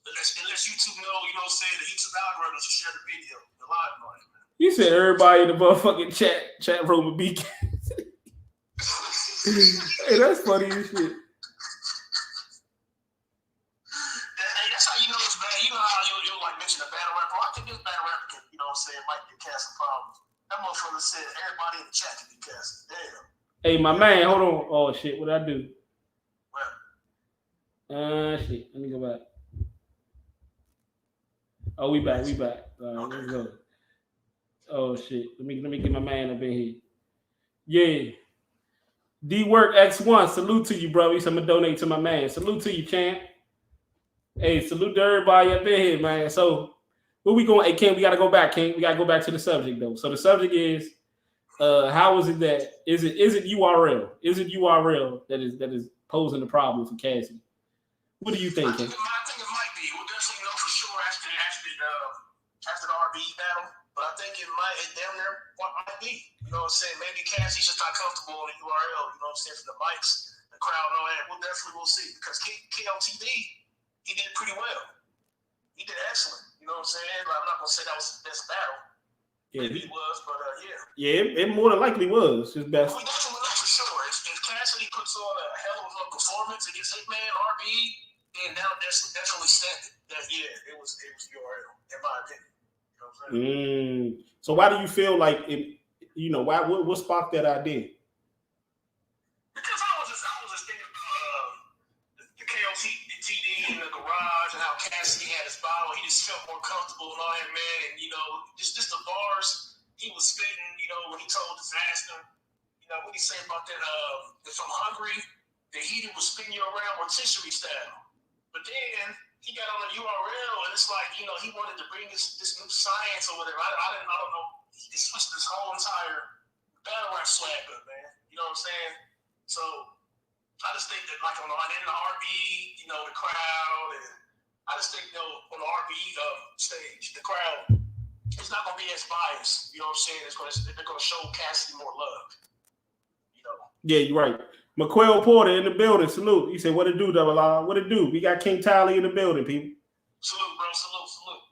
Unless YouTube know, you know what I'm saying, the YouTube algorithm to share the video, the live on it, man. You said everybody in the motherfucking chat room would be. Hey, that's funny as shit. Hey, that's how you know it's bad. You know how you like mention a battle rapper. I think this battle rapper can, you know what I'm saying, might get cast some problems. That motherfucker said everybody in the chat can be cast. Damn. Hey, my man, hold on. Oh shit, what I do? What? Shit. Let me go back. Oh, we back. All right, let's go. Oh shit. Let me get my man up in here. Yeah. D Work X1. Salute to you, bro. He said I'm gonna donate to my man. Salute to you, champ. Hey, salute to everybody up in here, man. So where we going? Hey, King, we gotta go back, King. We gotta go back to the subject though. So the subject is how is it that is it URL? Is it URL that is posing the problem for Cassidy? What do you think, King? I think it might be. We'll definitely know for sure after the RBE battle. But I think it damn near might be. You know what I'm saying? Maybe Cassie's just not comfortable on the URL. You know what I'm saying? For the mics, the crowd, and all that. We'll see. Because KLTV, he did pretty well. He did excellent. You know what I'm saying? Like, I'm not gonna say that was his best battle. Yeah, maybe he was, but yeah. Yeah, it more than likely was his best. We definitely know for sure. If Cassidy puts on a hell of a performance against Hitman, RBE, then now that's definitely standing. That it was URL, in my opinion. You know what I'm saying? So why do you feel like it? You know, what sparked that idea? Because I was just thinking about the KOTD in the garage and how Cassidy had his bottle. He just felt more comfortable and all that, man. And you know, just the bars he was spitting. You know, when he told Disaster, you know, what he say about that? If I'm hungry, the heater will spin you around rotisserie style. But then he got on the URL, and it's like, you know, he wanted to bring this new science or whatever. I don't know. He just switched this whole entire battle rap swag up, man. You know what I'm saying? So I just think that, like, in the RBE, you know, the crowd, and I just think, you know, on the RBE stage, the crowd is not going to be as biased. You know what I'm saying? They're going to show Cassidy more love. You know? Yeah, you're right. McQuail Porter in the building. Salute. He said, what it do, Double R? What it do? We got King Tally in the building, people. Salute, bro. Salute.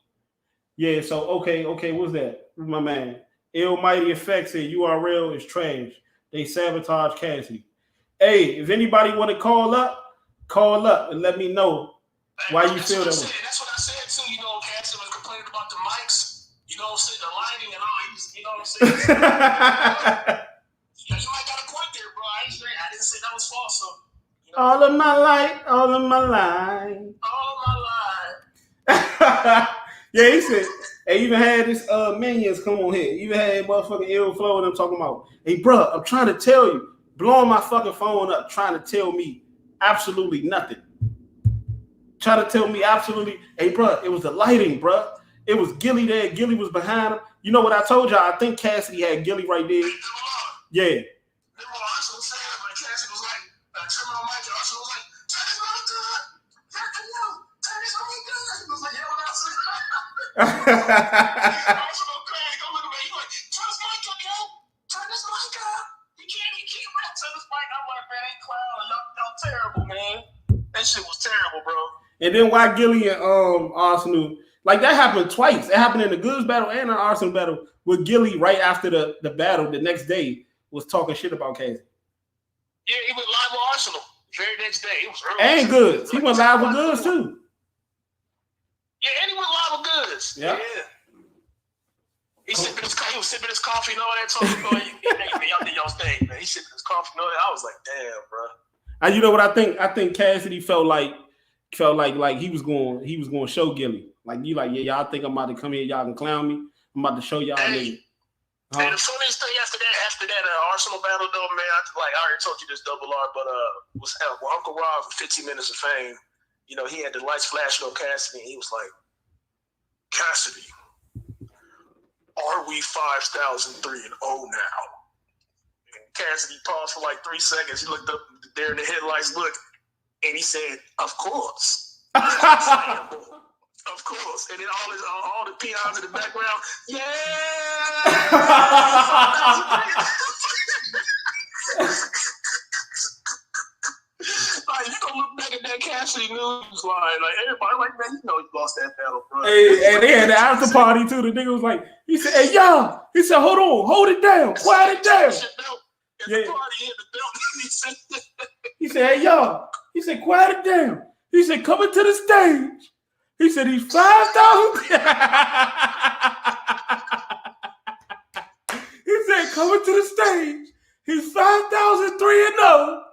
Yeah, so, okay, what's that? My man. Almighty Effects said URL is trash. They sabotage Cassidy. Hey, if anybody want to call up and let me know why you feel that way. That's what I said, too. You know, Cassidy was complaining about the mics. You know what I'm saying? The lighting and all. You know what I'm saying? You might got a point there, bro. I didn't say that was false. So, you know, all of my life. Yeah, he said, hey, even had this minions come on here. Even had motherfucking Ill Flow and I'm talking about, hey, bro, I'm trying to tell you, blowing my fucking phone up, trying to tell me absolutely nothing. Trying to tell me absolutely, hey, bro, it was the lighting, bro. It was Gilly there. Gilly was behind him. You know what I told y'all? I think Cassidy had Gilly right there. Yeah. Remember what Arsenal said when Cassidy was like, turn on mic, Arsenal was like, turn this mic up. Turn this mic up. He was like, yeah, what else? Arsenal crazy. Go look at me. He like, turn this mic up, yo. Turn this mic up. He can't rap. Turn this mic up. I'm like, man, ain't clown. Y'all terrible, man. That shit was terrible, bro. And then why Gilly and Arsenal, like that happened twice. It happened in the Goods battle and the Arsenal battle with Gilly right after the battle the next day. Was talking shit about Cassidy. Yeah, he went live with Arsenal very next day. It was early. And Goods. He went live with Goods too. Yeah, and he went live with Goods. Yeah. He was sipping his coffee and all that talking about y'all did y'all's thing, man. He sipping his coffee and all that. I was like, damn, bro. And you know what I think? I think Cassidy felt like he was going to show Gilly. Like you like, yeah, y'all think I'm about to come here, y'all can clown me. I'm about to show y'all niggas. And the funniest thing after that Arsenal battle, though, man, I already told you this, Double R, but was Uncle Rob for 15 Minutes of Fame. You know, he had the lights flashing on Cassidy, and he was like, Cassidy, are we 5,003 and 0 now? And Cassidy paused for like 3 seconds. He looked up there in the headlights, and he said, of course. Of course, and then all the peons in the background, yeah. Like you gonna look back at that Cassidy news line, like everybody, like man, you know you lost that battle, bro. Hey, and they had the after party too. The nigga was like, he said, "Hey, y'all," he said, "Hold it down, quiet it down." Yeah. He said, "Hey, y'all," he said, "Quiet it down." He said, "Coming to the stage." He said he's 5,000. He said, coming to the stage, he's 5,003 and 0.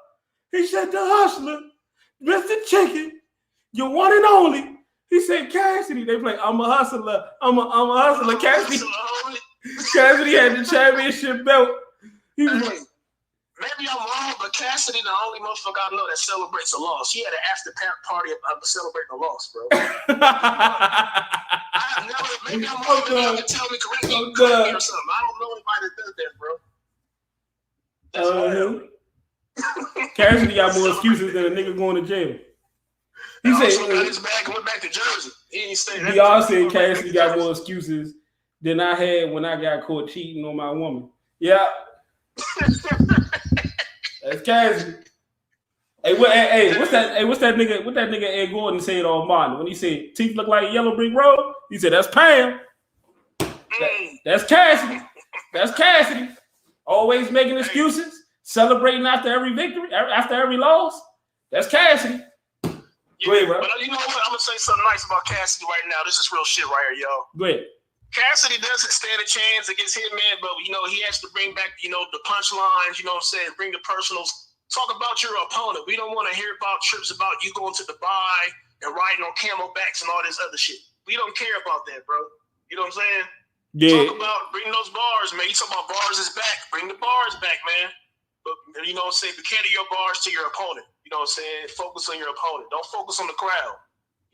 He said, the hustler, Mr. Chicken, you're one and only. He said Cassidy. They play, I'm a hustler. I'm a hustler. Cassidy had the championship belt. He was like, maybe I'm wrong, but Cassidy the only motherfucker I know that celebrates a loss. He had an after party of celebrating a loss, bro. Maybe I'm wrong. Maybe you can tell me correctly or something. I don't know anybody that does that, bro. Cassidy got more excuses than a nigga going to jail. He said got his bag and went back to Jersey. He ain't staying. Y'all said Cassidy got more excuses than I had when I got caught cheating on my woman. Yeah. That's Cassidy. What's that nigga? What that nigga Ed Gordon said on Martin when he said teeth look like a yellow brick road? He said that's Pam. That's Cassidy. That's Cassidy. Always making excuses, celebrating after every victory, after every loss. That's Cassidy. Go ahead, bro. But you know what? I'm gonna say something nice about Cassidy right now. This is real shit right here, y'all. Go ahead. Cassidy doesn't stand a chance against Hitman, but you know he has to bring back, the punchlines. You know what I'm saying? Bring the personals. Talk about your opponent. We don't want to hear about trips about you going to Dubai and riding on camelbacks and all this other shit. We don't care about that, bro. You know what I'm saying? Yeah. Talk about bring those bars, man. You talk about bars is back. Bring the bars back, man. But you know what I'm saying? But cater your bars to your opponent. You know what I'm saying? Focus on your opponent. Don't focus on the crowd.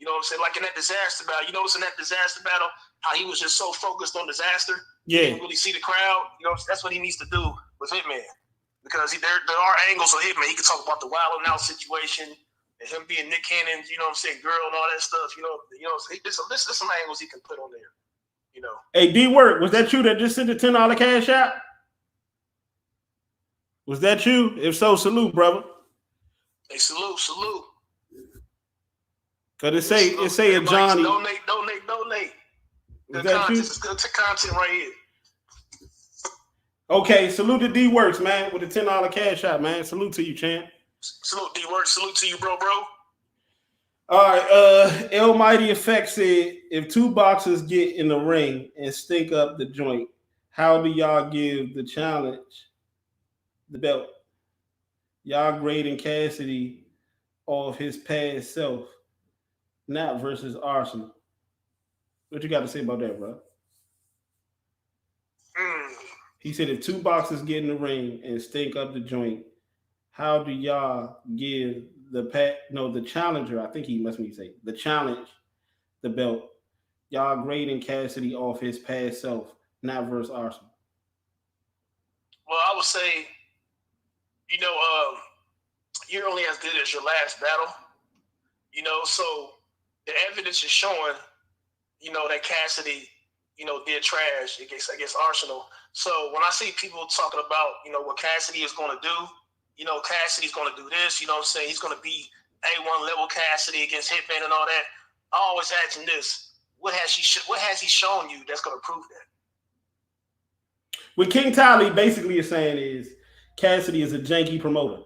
You know what I'm saying? Like in that disaster battle. You notice in that disaster battle how he was just so focused on disaster. Yeah. He didn't really see the crowd. You know, that's what he needs to do with Hitman. Because there are angles of Hitman. He can talk about the Wild 'N Out situation and him being Nick Cannon's, you know what I'm saying, girl and all that stuff. There's some angles he can put on there. You know. Hey, D-Work, was that you that just sent the $10 cash out? Was that you? If so, salute, brother. Hey, salute. Cause it say a Johnny. Donate. Good content. It's good content right here. Okay, salute to D-Works, man, with the $10 cash out, man. Salute to you, champ. Salute D-Works. Salute to you, bro. All right, El Mighty Effect said, if two boxers get in the ring and stink up the joint, how do y'all give the challenge the belt? Y'all grading Cassidy off his past self, not versus Arsenal. What you got to say about that, bro? He said, if two boxers get in the ring and stink up the joint, how do y'all give the challenger, I think he must mean say, the challenge, the belt? Y'all grading Cassidy off his past self, not versus Arsenal. Well, I would say, you're only as good as your last battle. So the evidence is showing, that Cassidy, did trash against Arsenal. So when I see people talking about, what Cassidy is going to do, Cassidy's going to do this, you know what I'm saying? He's going to be A1 level Cassidy against Hitman and all that. I always ask him this: what has he shown you that's going to prove that? What King Tally basically is saying is Cassidy is a janky promoter.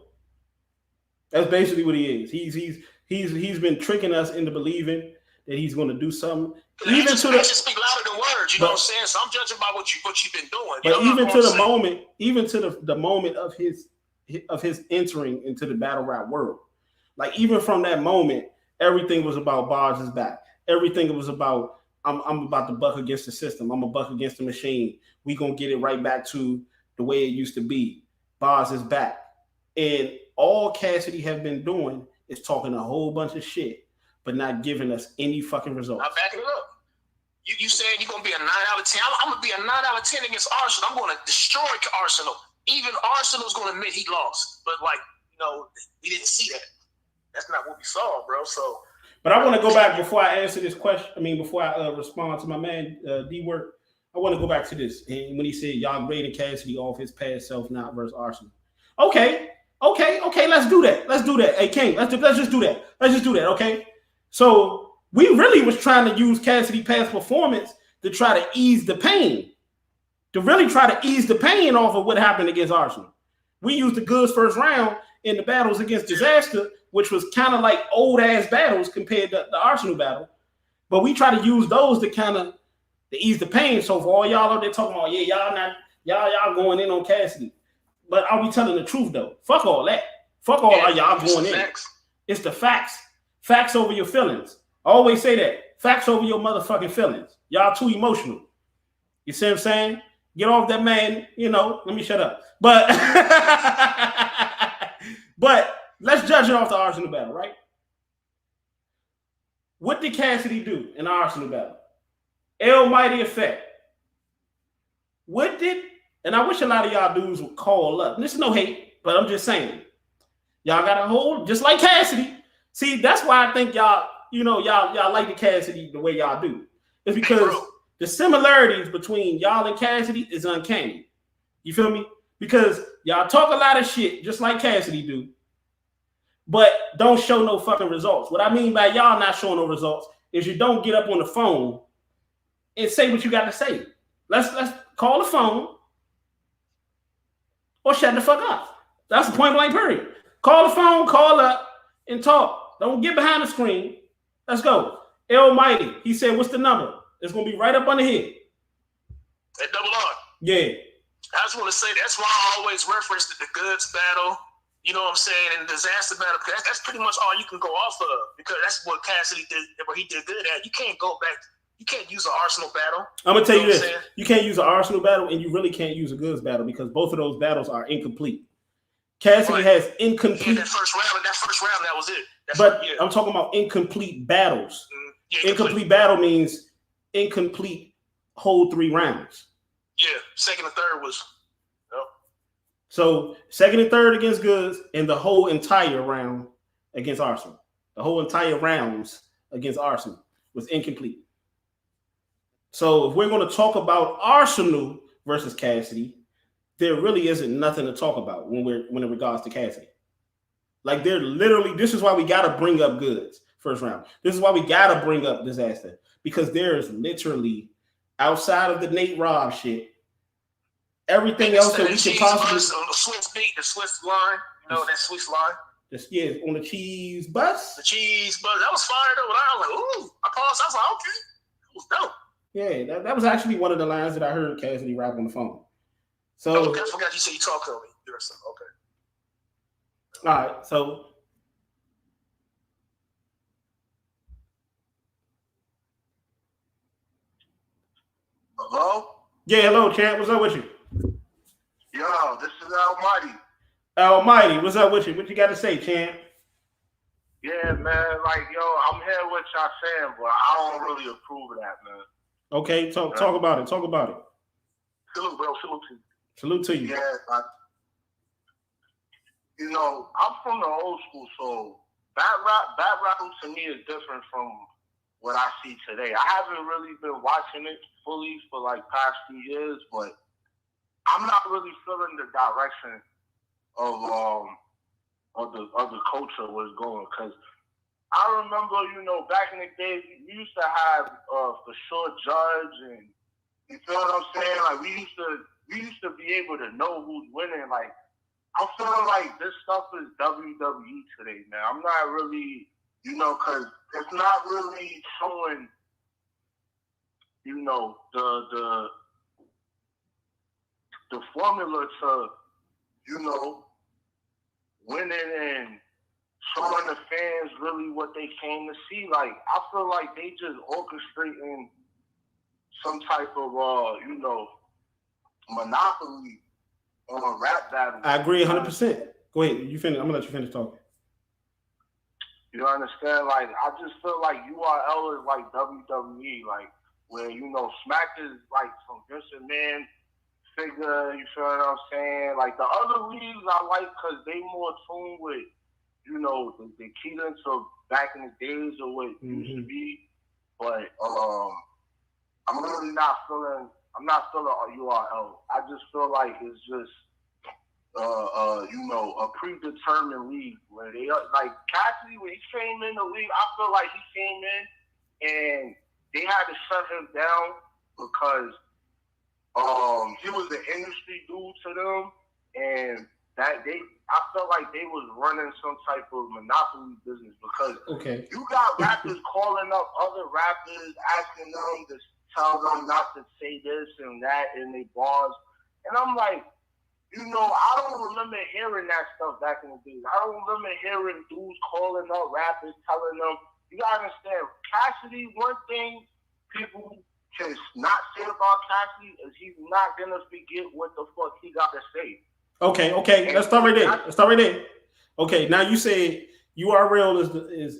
That's basically what he is. He's been tricking us into believing that he's going to do something. Even to the speak louder than words, you know what I'm saying? So I'm judging by what you've been doing. But even to the moment of his entering into the battle rap world, like even from that moment, everything was about Bars is back. Everything was about I'm about to buck against the system. I'm a buck against the machine. We gonna get it right back to the way it used to be. Bars is back, and all Cassidy have been doing is talking a whole bunch of shit, but not giving us any fucking results. I'm backing it up. You saying you're gonna be a 9 out of 10? I'm gonna be a 9 out of 10 against Arsenal. I'm gonna destroy Arsenal. Even Arsenal's gonna admit he lost, but we didn't see that. That's not what we saw, bro. So, but I want to go back before I answer this question. I mean, before I respond to my man D-Work, I want to go back to this. And when he said y'all grading Cassidy off his past self, not versus Arsenal. Okay. Let's do that. Hey, King, let's just do that. Okay. So we really was trying to use Cassidy's past performance to try to ease the pain. To really try to ease the pain off of what happened against Arsenal. We used the goods first round in the battles against Disaster, which was kind of like old ass battles compared to the Arsenal battle. But we try to use those to ease the pain. So for all y'all out there talking about, yeah, y'all going in on Cassidy. But are we telling the truth though? Fuck all that. Fuck all y'all going in. It's the facts. Facts over your feelings. I always say that. Facts over your motherfucking feelings. Y'all too emotional. You see what I'm saying? Get off that man, let me shut up. But but let's judge it off the Arsenal battle, right? What did Cassidy do in the Arsenal battle? Almighty effect. What did, and I wish a lot of y'all dudes would call up. This is no hate, but I'm just saying. Y'all got to hold, just like Cassidy. See, that's why I think y'all like the Cassidy the way y'all do. It's because the similarities between y'all and Cassidy is uncanny. You feel me? Because y'all talk a lot of shit, just like Cassidy do, but don't show no fucking results. What I mean by y'all not showing no results is you don't get up on the phone and say what you got to say. Let's call the phone or shut the fuck up. That's the point blank period. Call the phone, call up, and talk. Don't get behind the screen. Let's go. Almighty, he said, what's the number? It's going to be right up under here. At double R. Yeah. I just want to say that's why I always reference the goods battle, you know what I'm saying, and the disaster battle, because that's pretty much all you can go off of, because that's what Cassidy did, what he did good at. You can't go back. You can't use an Arsenal battle. I'm going to tell you this. You can't use an Arsenal battle, and you really can't use a goods battle, because both of those battles are incomplete. Cassidy has incomplete. Yeah, that first round, that was it. I'm talking about incomplete battles. Incomplete battle means incomplete whole 3 rounds. Yeah, second and third was. Yep. So second and third against goods, and the whole entire round against Arsenal. The whole entire rounds against Arsenal was incomplete. So if we're going to talk about Arsenal versus Cassidy, there really isn't nothing to talk about when in regards to Cassidy. Like this is why we got to bring up goods first round. This is why we got to bring up disaster, because there is literally, outside of the Nate Robb shit, everything else that we could possibly. On the Swiss beat, the Swiss line, that Swiss line. On the cheese bus. The cheese bus, that was fire though. I was like, ooh, I paused. I was like, okay, that was dope. Yeah, that was actually one of the lines that I heard Cassidy rap on the phone. So I forgot you said you talked to me. Okay. All right, so hello? Yeah, hello, champ. What's up with you? Yo, this is Almighty. Almighty, what's up with you? What you got to say, champ? Yeah, man. I'm hearing what y'all saying, but I don't really approve of that, man. Okay, talk about it. Talk about it. Salute, bro. Salute to you. Salute to you. Yeah, I'm from the old school, so battle to me is different from what I see today. I haven't really been watching it fully for past few years, but I'm not really feeling the direction of the culture was going, because I remember, back in the day, we used to have for sure judge, and you feel what I'm saying? We used to be able to know who's winning. I'm feeling like this stuff is WWE today, man. I'm not really, because it's not really showing, the formula to, winning and showing the fans really what they came to see. I feel like they just orchestrating some type of, monopoly on a rap battle. I agree 100%. Go ahead. You finish. I'm going to let you finish talking. You understand? I just feel like URL is like WWE, where, Smack is some Vince McMahon figure, you feel what I'm saying? The other leagues I like because they more tuned with, the cadence of back in the days of what it used to be. But I'm really not feeling URL. I just feel like it's just a predetermined league where they Cassidy, when he came in the league, I feel like he came in and they had to shut him down because he was the industry dude to them, and I felt like they was running some type of monopoly business, because you got rappers calling up other rappers, asking them to tell them not to say this and that in their bars, and I'm like, I don't remember hearing that stuff back in the days. I don't remember hearing dudes calling up rappers, telling them you gotta understand, Cassidy, one thing people can not say about Cassidy is he's not gonna forget what the fuck he got to say. Okay. Let's start right there. Okay, now you say URL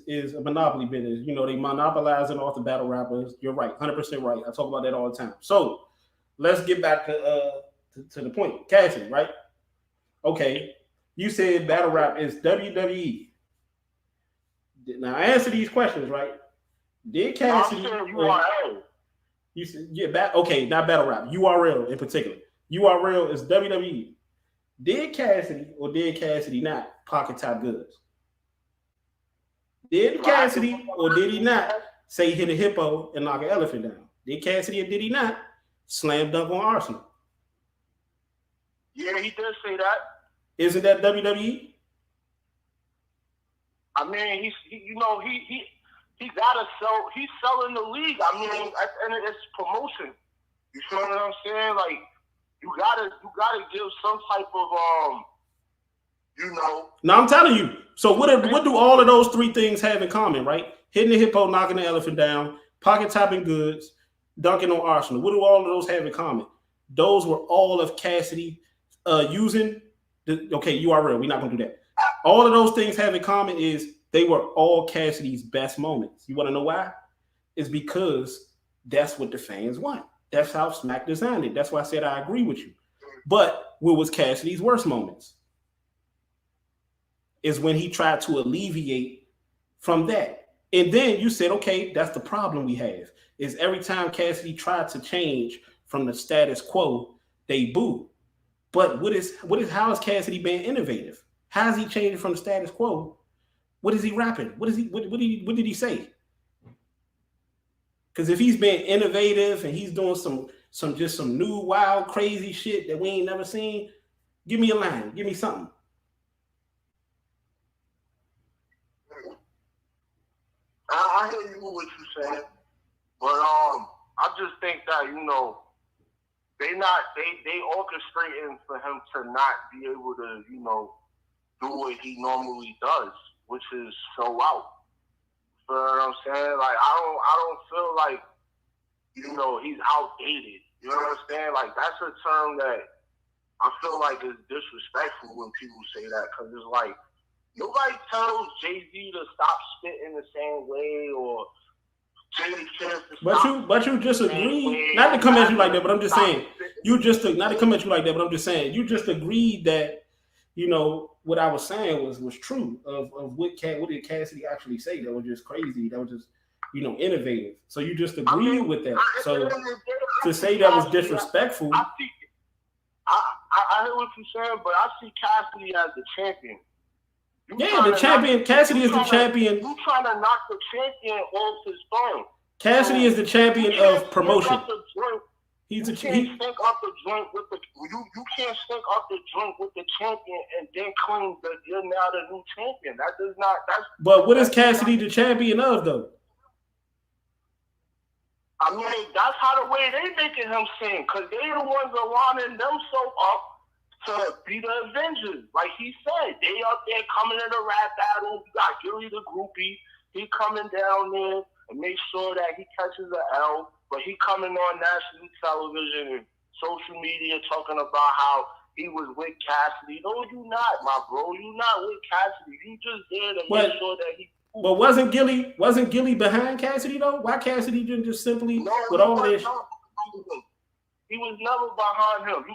is a monopoly business. You know, they monopolizing off the battle rappers. You're right, 100% right. I talk about that all the time. So let's get back to the point. Cassidy, right? Okay, you said battle rap is WWE. Now answer these questions, right? Did Cassidy? You said okay, not battle rap. URL in particular. URL is WWE. Did Cassidy or did Cassidy not pocket top goods? Did Cassidy or did he not say hit a hippo and knock an elephant down? Did Cassidy or did he not slam dunk on Arsenal? Yeah, he did say that. Isn't that WWE? I mean, he gotta sell. He's selling the league. I mean, and it's promotion. You feel what I'm saying? Like you gotta give some type of No, I'm telling you. So what do all of those three things have in common, right? Hitting the hippo, knocking the elephant down, pocket topping goods, dunking on Arsenal. What do all of those have in common? Those were all of Cassidy using URL. We're not gonna do that. All of those things have in common is they were all Cassidy's best moments. You want to know why? It's because that's what the fans want. That's how Smack designed it. That's why I said I agree with you. But what was Cassidy's worst moments? Is when he tried to alleviate from that. And then you said, okay, that's the problem we have. Is every time Cassidy tried to change from the status quo, they boo. But how is Cassidy being innovative? How is he changing from the status quo? What is he rapping? What did he say? Because if he's being innovative and he's doing some new wild crazy shit that we ain't never seen, give me a line, give me something. I hear you what you're saying, but I just think that they orchestrating for him to not be able to do what he normally does, which is show out. You know what I'm saying? Like I don't feel like he's outdated. You know what I'm saying? Like that's a term that I feel like is disrespectful when people say that, because it's like nobody tells Jay-Z to stop spitting the same way or Jay-Z to stop. But you just agreed, not to come at you like that, but I'm just saying not to come at you like that, but I'm just saying you just agreed that what I was saying was true of what did Cassidy actually say that was just crazy, that was just innovative. So you just agreed with that. So to say that was disrespectful. I hear what you're saying, but I see Cassidy as the champion. The champion. Cassidy is the champion. You trying to knock the champion off his throne. Cassidy is the champion of promotion. You can't stink up the joint with the champion and then claim that you're now the new champion. That does not. But what is Cassidy the champion of, though? I mean, that's how the way they making him sing, because they the ones that lining themselves up to be the Avengers. Like he said, they up there coming in a rap battle. You got Gilly the groupie. He coming down there and make sure that he catches an L. But he coming on national television and social media talking about how he was with Cassidy. No, you not, my bro. You not with Cassidy. You just there to make sure that he. But wasn't Gilly behind Cassidy though? Why Cassidy didn't just simply with all this? He was never behind him.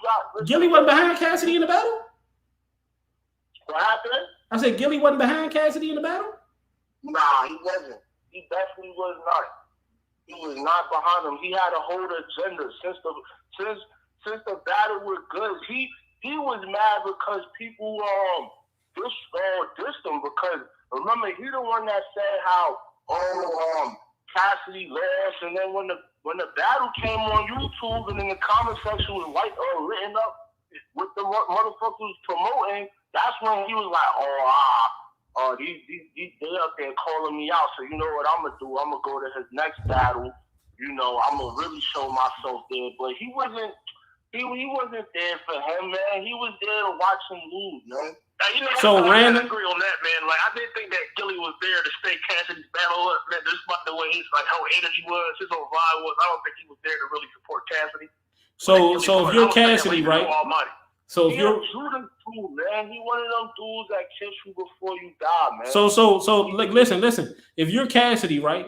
Gilly wasn't behind Cassidy in the battle? What happened? I said Gilly wasn't behind Cassidy in the battle? Nah, he wasn't. He definitely was not. He was not behind him. He had a whole agenda since the battle was good. He was mad because people dissed him, because remember he the one that said how Cassidy lost, and then when the battle came on YouTube and in the comment section was written up with the motherfuckers promoting, that's when he was like, they up there calling me out. So you know what I'm gonna do? I'm gonna go to his next battle. I'm gonna really show myself there. But he wasn't there for him, man. He was there to watch him lose, man. You know, So I random. agree on that, man. Like I did think that Gilly was there to stay Cassidy's battle up, man. Despite the way his how energy was, his whole vibe was. I don't think he was there to really support Cassidy. So if you're Cassidy, right? So if He you're a Judas dude, man. He one of them dudes that kiss you before you die, man. so like listen. If you're Cassidy, right,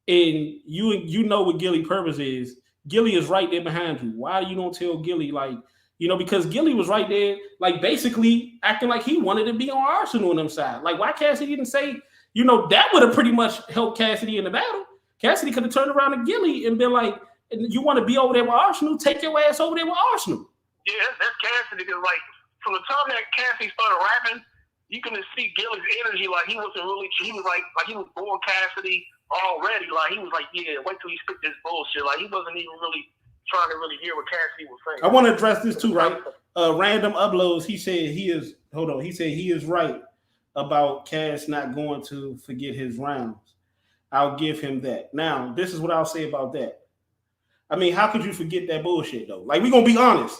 and you know what Gilly purpose is, Gilly is right there behind you. Why you don't tell Gilly, like, you know, because Gilly was right there, like basically acting like he wanted to be on Arsenal on them side. Like why Cassidy didn't say, you know, that would have pretty much helped Cassidy in the battle. Cassidy could have turned around to Gilly and been like, you want to be over there with Arsenal? Take your ass over there with Arsenal. Yeah, that's Cassidy. Because like from the time that Cassidy started rapping, you can see Gilly's energy. Like he wasn't really. He was like he was born Cassidy already. Like he was like, yeah, wait till he spit this bullshit. Like he wasn't even really trying to really hear what Cassidy was saying. I want to address this too, right? Random uploads. He said he is. Hold on. He said he is right about Cass not going to forget his rounds. I'll give him that. Now, this is what I'll say about that. I mean, how could you forget that bullshit though? Like, we're gonna be honest.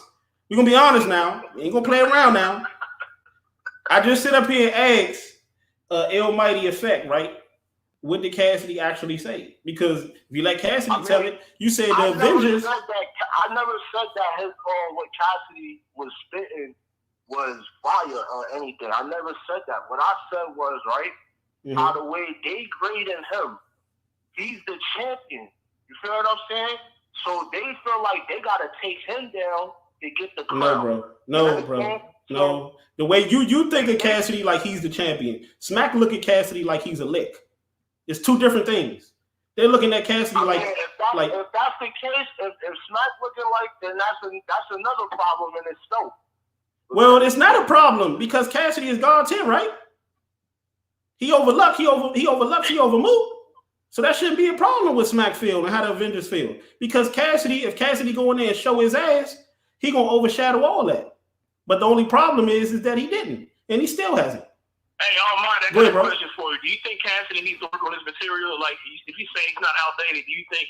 We're gonna be honest now. We ain't gonna play around now. I just sit up here and ask Almighty Effect, right? What did Cassidy actually say? Because if you let Cassidy tell it, you said the Avengers. I never said that his what Cassidy was spitting was fire or anything. I never said that. What I said was, right, how the way they graded him, he's the champion. You feel what I'm saying? So they feel like they gotta take him down to get the crown. No, bro. No. The way you think of Cassidy like he's the champion. Smack look at Cassidy like he's a lick. It's two different things. They're looking at Cassidy if that's the case, if Smack looking like, then that's another problem in itself. Well, it's not a problem because Cassidy is God 10, right? He overlooked, he overmoved. So that shouldn't be a problem with Smack feel and how the Avengers feel. Because if Cassidy go in there and show his ass, he gonna overshadow all that. But the only problem is that he didn't, and he still hasn't. Hey, Almighty, I got a question for you. Do you think Cassidy needs to work on his material? Like, if you say he's not outdated, do you think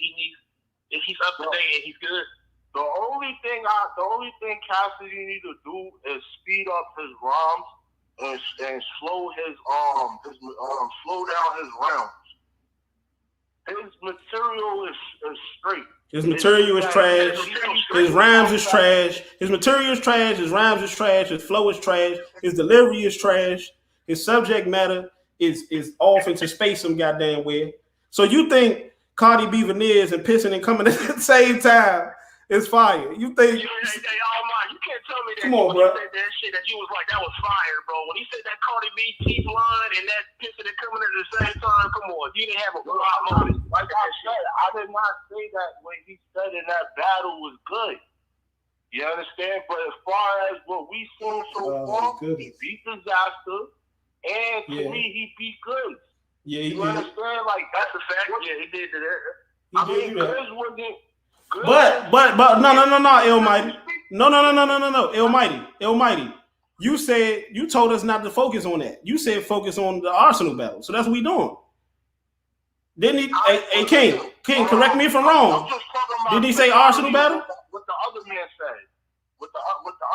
if he's up to date and he's good? The only thing Cassidy needs to do is speed up his rhymes and slow slow down his rounds. His material is straight. His material is trash. His rhymes is trash. His material is trash. His rhymes is trash. His flow is trash. His delivery is trash. His subject matter is off into space some goddamn where. So you think Cardi B veneers and pissing and coming at the same time is fire? You think? Hey, Almighty, you can't tell me that. Come on, bro. You said that shit that you was like that was fire, bro. When he said that Cardi B T line and that pissing and coming at the same time, come on, you didn't have a moment. Like I said, I did not say that what he said in that battle was good. You understand? But as far as what we seen so far, he beat Disaster. And to me, he beat Goods. Yeah, he you did. understand? Like that's a fact. Yeah, he did that. I mean, Goods wasn't. But no, Almighty. No, Almighty. You told us not to focus on that. You said focus on the Arsenal battle. So that's what we doing. Didn't he? Hey, King, correct me if I'm wrong. Didn't he say Arsenal battle? What the other man said. What the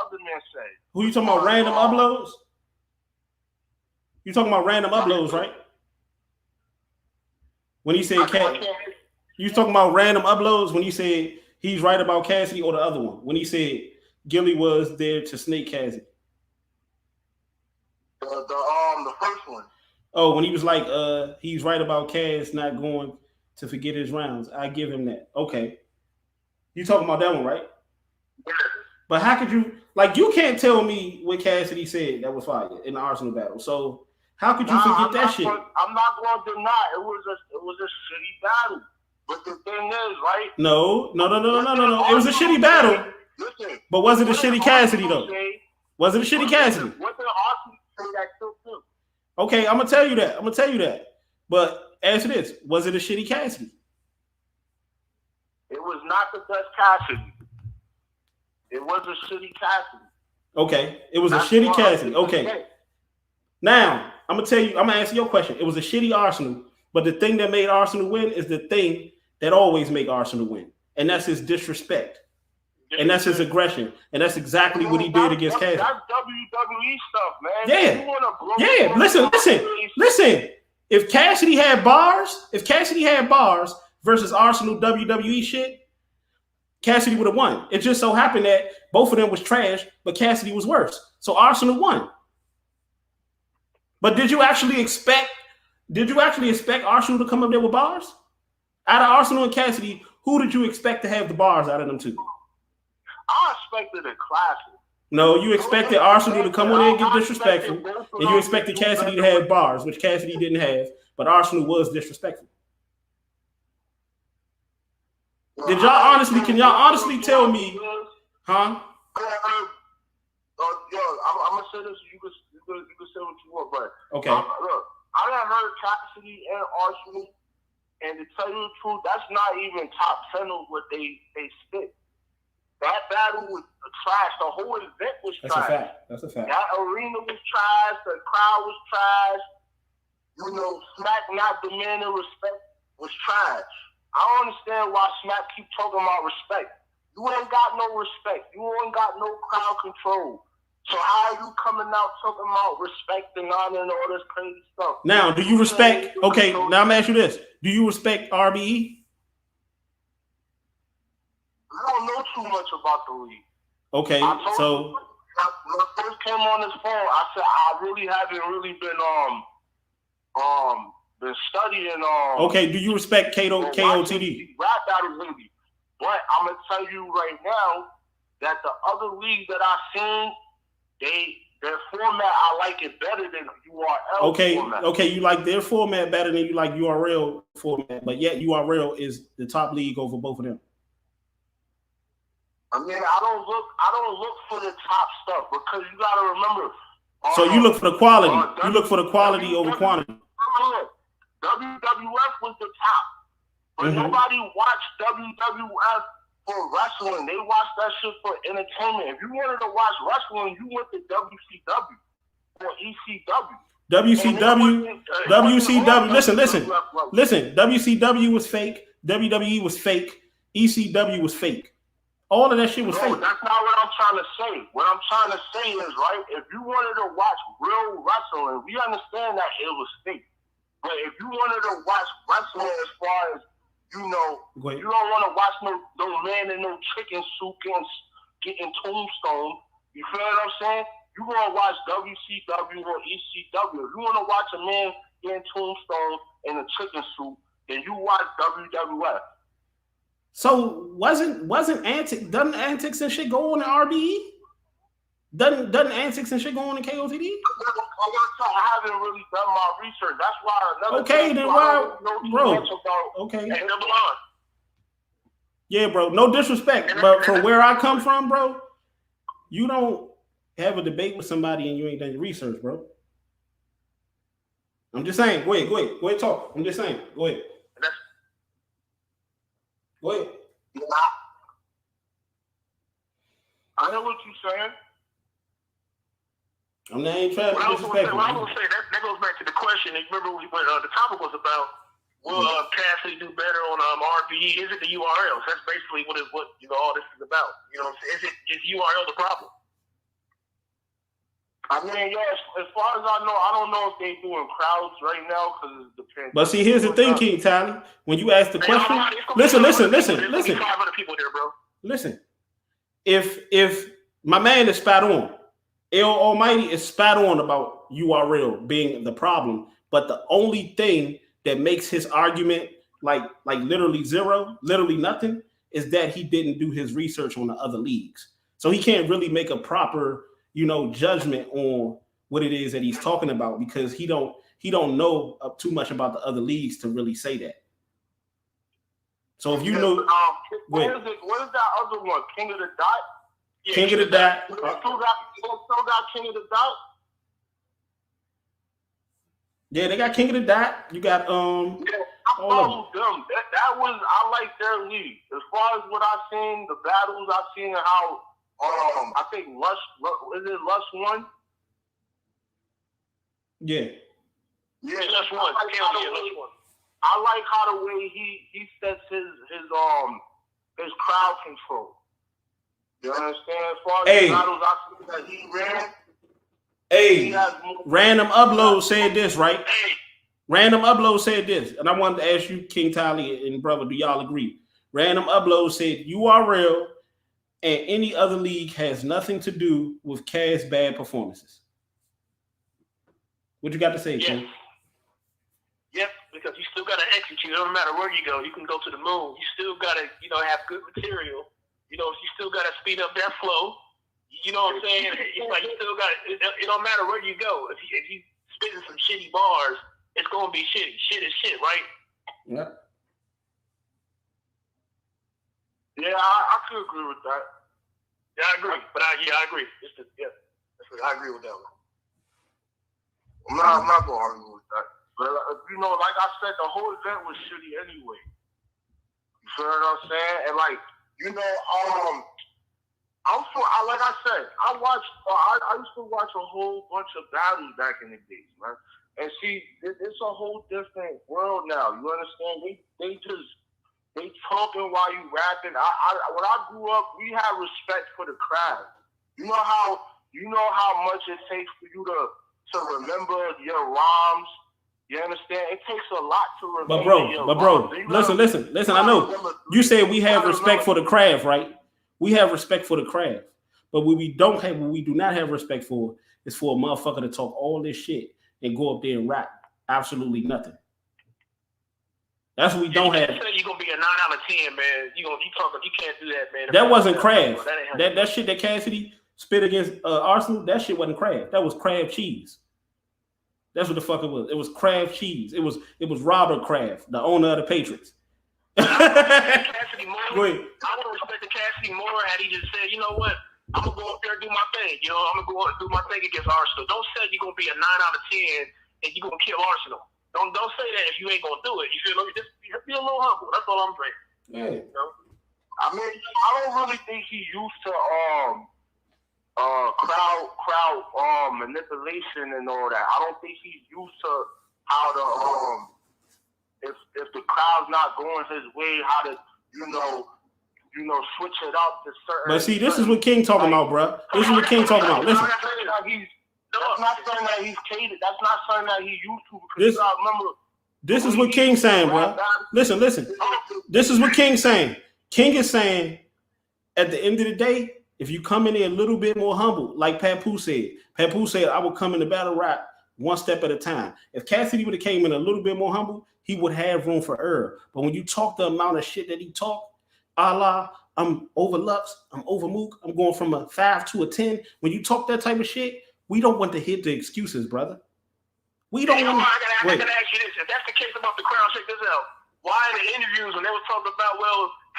other man said. Who you talking about? Random uploads? You talking about random uploads, right? When he said you talking about random uploads when he said he's right about Cassidy, or the other one when he said Gilly was there to snake Cassidy? The first one. Oh, when he was like, he's right about Cass not going to forget his rounds. I give him that. Okay. You talking about that one, right? Yeah. But how could you, like, you can't tell me what Cassidy said that was fire in the Arsenal battle. So how could you forget that shit? I'm not going to deny it was a shitty battle. But the thing is, right? No. It was a shitty battle. Listen, but was it a shitty Cassidy though? Was it a shitty Cassidy? What did Arsenal say that killed him? Okay, I'm gonna tell you that. But answer this: was it a shitty Cassidy? It was not the best Cassidy. It was a shitty Cassidy. Okay, it was a shitty Cassidy. Okay. Now I'm gonna answer your question. It was a shitty Arsenal, but the thing that made Arsenal win is the thing that always make Arsenal win, and that's his disrespect. And that's his aggression. And that's exactly what he did against Cassidy. That's WWE stuff, man. Yeah. Listen. If Cassidy had bars versus Arsenal WWE shit, Cassidy would have won. It just so happened that both of them was trash, but Cassidy was worse. So Arsenal won. But did you actually expect Arsenal to come up there with bars? Out of Arsenal and Cassidy, who did you expect to have the bars out of them two? I expected a classic. No, you expected Arsenal to come on there and get disrespectful, and you expected Cassidy to have bars, which Cassidy didn't have, but Arsenal was disrespectful. Can y'all honestly tell me, huh? Yo, I'm gonna say this. You can say what you want, but okay. Look, I done heard Cassidy and Arsenal, and to tell you the truth, that's not even top 10 of what they spit. That battle was trash. The whole event was trash. That's a fact. That arena was trash. The crowd was trash. You know, Smack not demanding respect was trash. I don't understand why Smack keep talking about respect. You ain't got no respect. You ain't got no crowd control. So how are you coming out talking about respect and honor and all this crazy stuff? Now, do you respect? Okay, now I'm asking you this: do you respect RBE? I don't know too much about the league. Okay, so when I first came on this phone, I said I really haven't been studying. Okay, do you respect KOTD? Rap battles really, but I'm gonna tell you right now that the other leagues that I've seen, their format I like it better than URL. Format. Okay, you like their format better than you like URL format, but yet URL is the top league over both of them. I mean, I don't look for the top stuff because you gotta remember. So you look for the quality. You look for the quality over quantity. WWF was the top, but nobody watched WWF for wrestling. They watched that shit for entertainment. If you wanted to watch wrestling, you went to WCW or ECW. WCW. Listen. WCW was fake. WWE was fake. ECW was fake. All of that shit was fake. That's not what I'm trying to say. What I'm trying to say is, right, if you wanted to watch real wrestling, we understand that it was fake. But if you wanted to watch wrestling as far as, you know, you don't want to watch no man in no chicken suit getting tombstone. You feel what I'm saying? You want to watch WCW or ECW. If you want to watch a man getting tombstone in a chicken suit, then you watch WWF. So doesn't antics and shit go on in RBE? Doesn't antics and shit go on in KOTD? I haven't really done my research. That's why. Okay, then why, bro? Okay. Yeah, bro. No disrespect, but from where I come from, bro, you don't have a debate with somebody and you ain't done your research, bro. I'm just saying. Go ahead, talk. I'm just saying. Go ahead. Go ahead. I know what you're saying. I ain't trying to disrespect you. What I was going to say, that goes back to the question. Remember when the topic was about, will Cassidy do better on RBE? Is it the URLs? That's basically what all this is about. You know what I'm saying? Is URL the problem? I mean, yes, as far as I know, I don't know if they're doing crowds right now because it's the pandemic. But see, here's the thing, King Tally. When you ask the question, listen. 500 people there, bro. Listen, if my man is spot on, El Almighty is spot on about URL being the problem, but the only thing that makes his argument like literally zero, literally nothing, is that he didn't do his research on the other leagues. So he can't really make a proper, judgment on what it is that he's talking about because he don't know too much about the other leagues to really say that. So if you know, what is that other one? King of the Dot. Yeah, King of the Dot. Still got King of the Dot. Yeah, they got King of the Dot. You got Yeah, I follow them. I like their league. As far as what I've seen, the battles I've seen, and how I think Lush won. Yeah. Yeah, Lush won. I like how the way he sets his crowd control. You understand? As far as Hey. the battles I see that he ran, hey, Random Upload said this, right? Random Upload said this, and I wanted to ask you, King Tally and brother, do y'all agree? Random Upload said URL and any other league has nothing to do with Cass' bad performances. What you got to say, King? Yep, because you still got to execute. It don't matter where you go. You can go to the moon. You still got to, have good material. You still got to speed up that flow. You know what I'm saying? It's like you still got it don't matter where you go. If you spitting some shitty bars, it's gonna be shitty. Shit is shit, right? Yeah. Yeah, I could agree with that. Yeah, I agree. But I agree. I agree with that one. I'm not gonna argue with that. But like I said, the whole event was shitty anyway. You feel what I'm saying? And like, like I said, I used to watch a whole bunch of battles back in the days, man. And see, it's a whole different world now. You understand? They talking while you rapping. When I grew up, we had respect for the craft. You know how much it takes for you to remember your rhymes. You understand? It takes a lot to remember. But bro, listen. I know you said we have respect for the craft, right? We have respect for the craft, but what we do not have respect for is for a motherfucker to talk all this shit and go up there and rap absolutely nothing. That's what we don't have. You're gonna be a 9 out of 10, man. You can't do that, man. That wasn't craft. That shit that Cassidy spit against Arsenal, that shit wasn't craft. That was Kraft cheese. That's what the fuck it was. It was Kraft cheese. It was Robert Kraft, the owner of the Patriots. Cassidy more. I would have respected Cassidy more had he just said, you know what, I'm gonna go up there and do my thing. I'm gonna go up and do my thing against Arsenal. Don't say you're gonna be a 9 out of 10 and you're gonna kill Arsenal. Don't say that if you ain't gonna do it. You feel me? Just be a little humble. That's all I'm saying. Yeah. I mean, I don't really think he's used to crowd manipulation and all that. I don't think he's used to how to if the crowd's not going his way, how to switch it up to certain. But see, this is what King talking about, bro. This is what King talking about. Listen. That's not something that he's catered. That's not something that he used to. Because you gotta remember. This is what King's saying, bro. Listen. This is what King's saying. King is saying, at the end of the day, if you come in there a little bit more humble, like Papoose said, I will come in the battle rap one step at a time. If Cassidy would have came in a little bit more humble, he would have room for error. But when you talk the amount of shit that he talked, I'm over Lux, I'm over Mook, I'm going from a 5 to a 10. When you talk that type of shit, we don't want to hit the excuses, brother. We don't want to. I gotta ask you this. If that's the case about the crowd, check this out. Why in the interviews when they were talking about,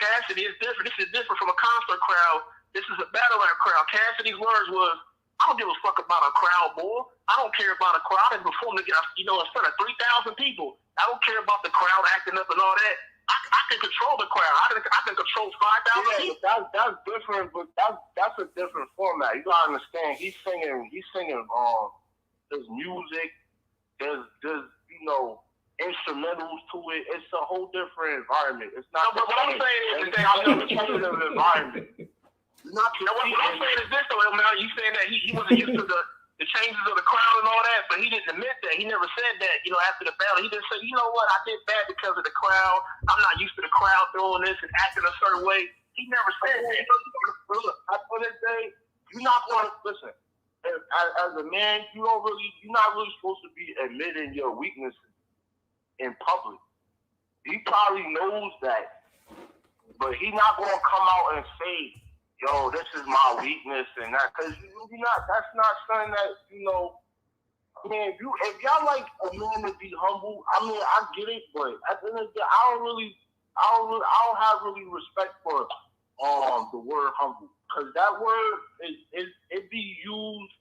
Cassidy is different. This is different from a concert crowd. This is a battle rap crowd. Cassidy's words was, I don't give a fuck about a crowd, boy. I don't care about a crowd. I didn't perform in front of 3,000 people. I don't care about the crowd acting up and all that. I can control the crowd. I can control 5,000 people. That's different, but that's a different format. You gotta understand. He's singing there's music, there's instrumentals to it. It's a whole different environment. It's not. No, but what I'm saying is it's not a competitive environment. What I'm saying is this though, man. You saying that he wasn't used to the changes of the crowd and all that, but he didn't admit that. He never said that, after the battle. He just said, you know what, I did bad because of the crowd. I'm not used to the crowd doing this and acting a certain way. He never said that. At the end of the day, you're not going to listen. As a man, you're not really supposed to be admitting your weaknesses in public. He probably knows that, but he's not going to come out and say, yo, this is my weakness and that, because that's not something that, I mean, if y'all like a man to be humble, I mean, I get it, but at the end of the day, I don't have really respect for the word humble, because that word it be used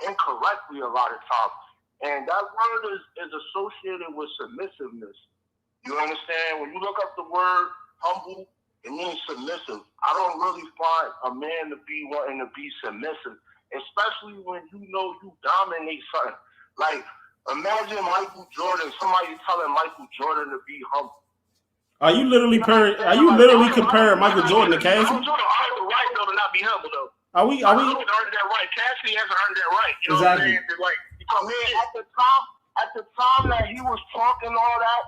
incorrectly a lot of times, and that word is associated with submissiveness. You understand? When you look up the word humble, it means submissive. I don't really find a man to be wanting to be submissive, especially when you dominate something. Like, imagine Michael Jordan, somebody telling Michael Jordan to be humble. Are you literally comparing Michael Jordan to Cassidy? Michael Jordan earned the right though to not be humble though. Are we? Jordan earned that right. Cassidy hasn't earned that right. You know exactly. what I'm saying? Like, at the time that he was talking all that,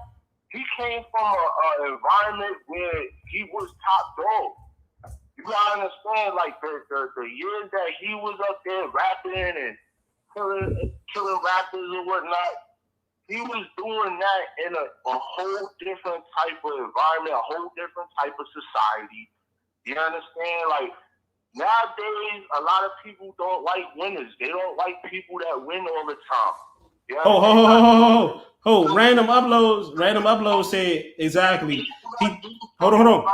he came from an environment where he was top dog. You gotta understand, like the years that he was up there rapping and killing rappers and whatnot, he was doing that in a whole different type of environment, a whole different type of society. You understand? Like, nowadays, a lot of people don't like winners. They don't like people that win all the time. Random uploads said exactly. Hold on.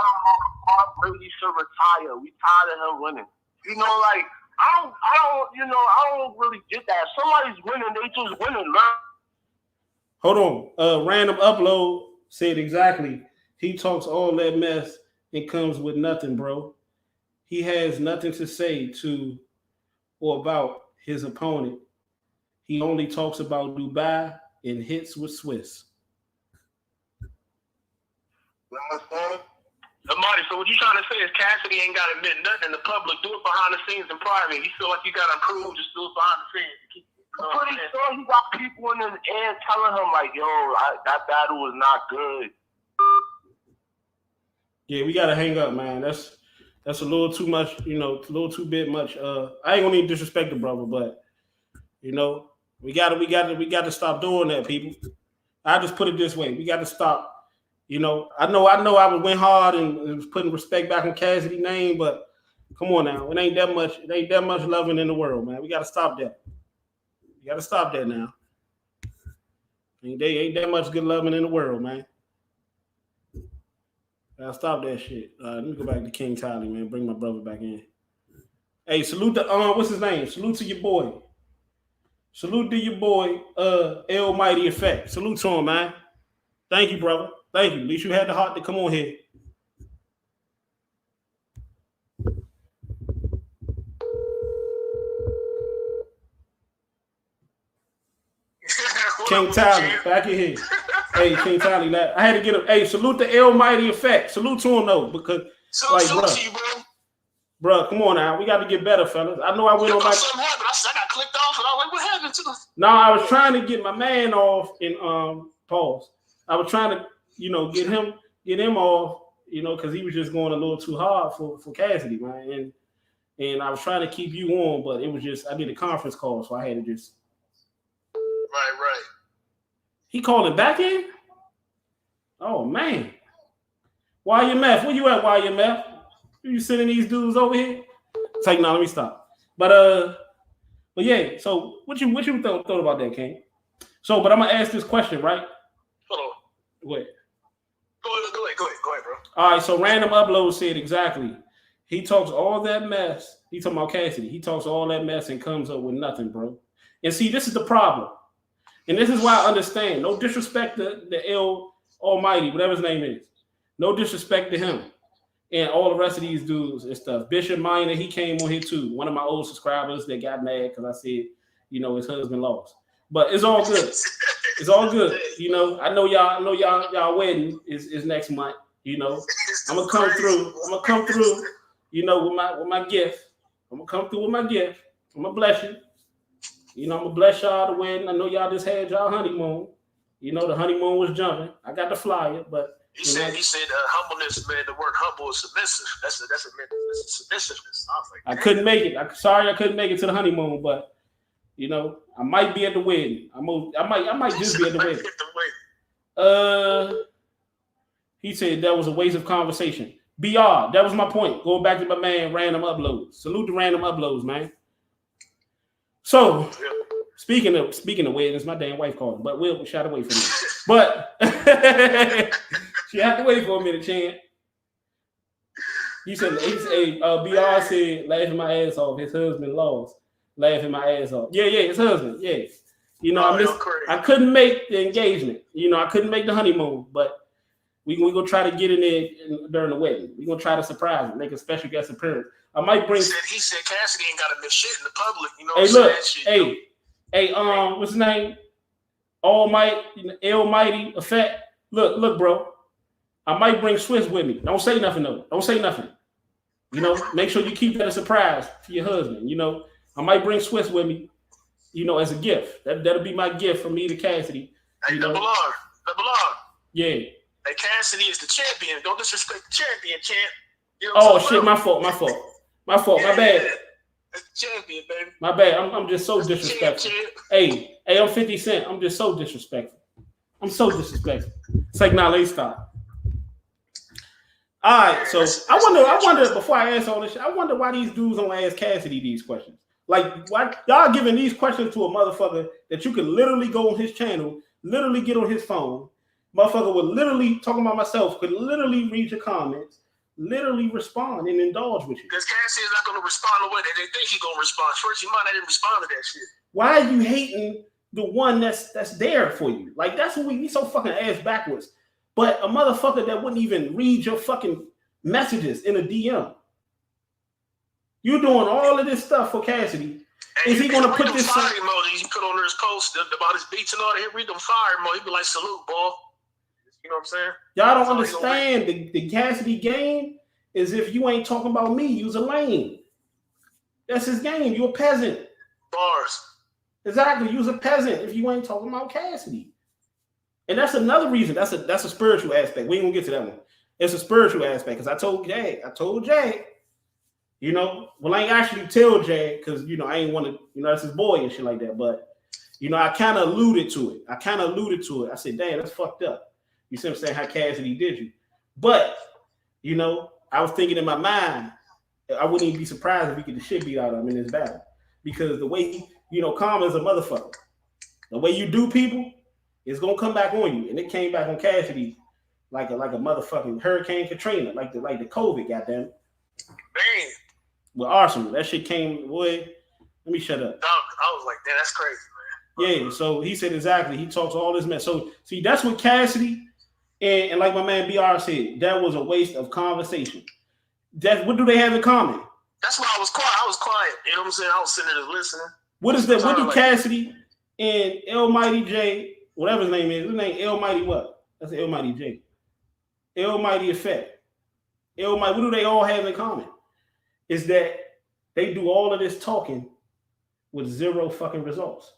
Brady should retire. We tired of him winning. You know, like I don't really get that. If somebody's winning, they just winning. Hold on. Random upload said exactly. He talks all that mess and comes with nothing, bro. He has nothing to say to or about his opponent. He only talks about Dubai and hits with Swiss. You understand? Marty, so what you trying to say is Cassidy ain't got to admit nothing in the public. Do it behind the scenes in private. You feel like you got to prove, just do it behind the scenes. I'm pretty sure he got people in his ear telling him, like, yo, that battle was not good. Yeah, we got to hang up, man. That's a little too much, a little too bit much. I ain't gonna need to disrespect the brother, but we got to stop doing that, people. I just put it this way: we got to stop. I know I went hard and was putting respect back on Cassidy's name, but come on now, it ain't that much loving in the world, man. We got to stop that. We got to stop that now. Ain't that much good loving in the world, man. Gotta stop that shit. Let me go back to King Tyler, man. Bring my brother back in. Hey, salute to what's his name? Salute to your boy. Salute to your boy, Almighty Effect. Salute to him, man. Thank you, brother. Thank you. At least you had the heart to come on here. King Tyler, back in here. Hey, King Tyler, I had to get him. Hey, salute the Almighty Effect. Salute to him though, because bro, come on now. We got to get better, fellas. I know I went on my. Something happened. I got clicked off, and I was like, "What happened to the?" No, I was trying to get my man off in pause. I was trying to, get him off, because he was just going a little too hard for Cassidy, man. And I was trying to keep you on, but it was just I did a conference call, so I had to just. Right. He called it back in? Oh, man. YMF, where you at, YMF? You sending these dudes over here? It's like, no, let me stop. But yeah, so what you thought about that, King? So, but I'm going to ask this question, right? Hold on. Wait. Go ahead, bro. All right, so Random Upload said exactly. He talks all that mess. He talking about Cassidy. He talks all that mess and comes up with nothing, bro. And see, this is the problem. And this is why I understand. No disrespect to the El Almighty, whatever his name is. No disrespect to him and all the rest of these dudes and stuff. Bishop Minor, he came on here too. One of my old subscribers that got mad because I said, his husband lost. But it's all good. It's all good. I know y'all wedding is next month. I'm gonna come through. With my gift. I'm gonna come through with my gift. I'm gonna bless you. I'm gonna bless y'all the wedding. I know y'all just had y'all honeymoon. The honeymoon was jumping. I got the flyer, but he said humbleness, man. The word humble is submissive. That's a submissiveness. I was like, I couldn't make it. Sorry, I couldn't make it to the honeymoon, but I might be at the wedding. I might just be at the wedding. He said that was a waste of conversation. BR, that was my point. Going back to my man, Random Uploads. Salute to Random Uploads, man. So, speaking of weddings, my damn wife called, but we'll shot away from it. But she had to wait for a minute, Chan. He said, BR said, laughing my ass off. His husband lost. Laughing my ass off. Yeah, his husband. Yeah. I couldn't make the engagement. I couldn't make the honeymoon, but we're going to try to get in there during the wedding. We're going to try to surprise him, make a special guest appearance. I might bring. He said Cassidy ain't got to miss shit in the public. What's his name? Almighty Effect. Look, bro. I might bring Swiss with me. Don't say nothing though. Don't say nothing. You know, make sure you keep that a surprise to your husband. You know, I might bring Swiss with me. You know, as a gift. That'll be my gift from me to Cassidy. Hey, double R. Yeah. Hey, Cassidy is the champion. Don't disrespect the champion, champ. You know oh shit, my fault. My bad. That's the champion, baby. My bad. I'm just so disrespectful. Hey, I'm 50 Cent. I'm just so disrespectful. I'm so disrespectful. It's like, nah, let's stop. All right, so I wonder before I answer all this shit, I wonder why these dudes don't ask Cassidy these questions. Like, why y'all giving these questions to a motherfucker that you could literally go on his channel, literally get on his phone, motherfucker would literally, talking about myself, could literally read your comments, literally respond and indulge with you. Because Cassidy's not going to respond the way that they think he's going to respond. First, he might not even respond to that shit. Why are you hating the one that's there for you? Like, that's what we so fucking ass backwards. But a motherfucker that wouldn't even read your fucking messages in a DM. You're doing all of this stuff for Cassidy. Hey, is he going to put this fire emojis you put on his post about his beats and all that? He'll read them fire emojis. He'll be like, salute, boy. You know what I'm saying? Y'all don't understand the Cassidy game is if you ain't talking about me, you's a lame. That's his game. You're a peasant. Bars. Exactly. You's a peasant if you ain't talking about Cassidy. And that's another reason. That's a spiritual aspect. We ain't gonna get to that one. It's a spiritual aspect because I told Jay, you know, well, I ain't actually tell Jay because, you know, I ain't want to, you know, that's his boy and shit like that. But, you know, I kind of alluded to it. I said, damn, that's fucked up. You see what I'm saying? How Cassidy did you. But, you know, I was thinking in my mind, I wouldn't even be surprised if he get the shit beat out of him in this battle. Because the way he, you know, Calm is a motherfucker. The way you do people, it's going to come back on you. And it came back on Cassidy like a motherfucking Hurricane Katrina, like the COVID, goddamn. Man. With Arsenal. That shit came, boy. Let me shut up. I was like, damn, that's crazy, man. Yeah, so he said exactly. He talks all this mess. So, see, that's what Cassidy and like my man BR said, that was a waste of conversation. What do they have in common? That's why I was quiet. You know what I'm saying? I was sitting there listening. What is that? What do Cassidy and Almighty J, whatever his name is, his name Almighty what? That's Almighty J. Almighty Effect. Almighty, what do they all have in common? Is that they do all of this talking with zero fucking results.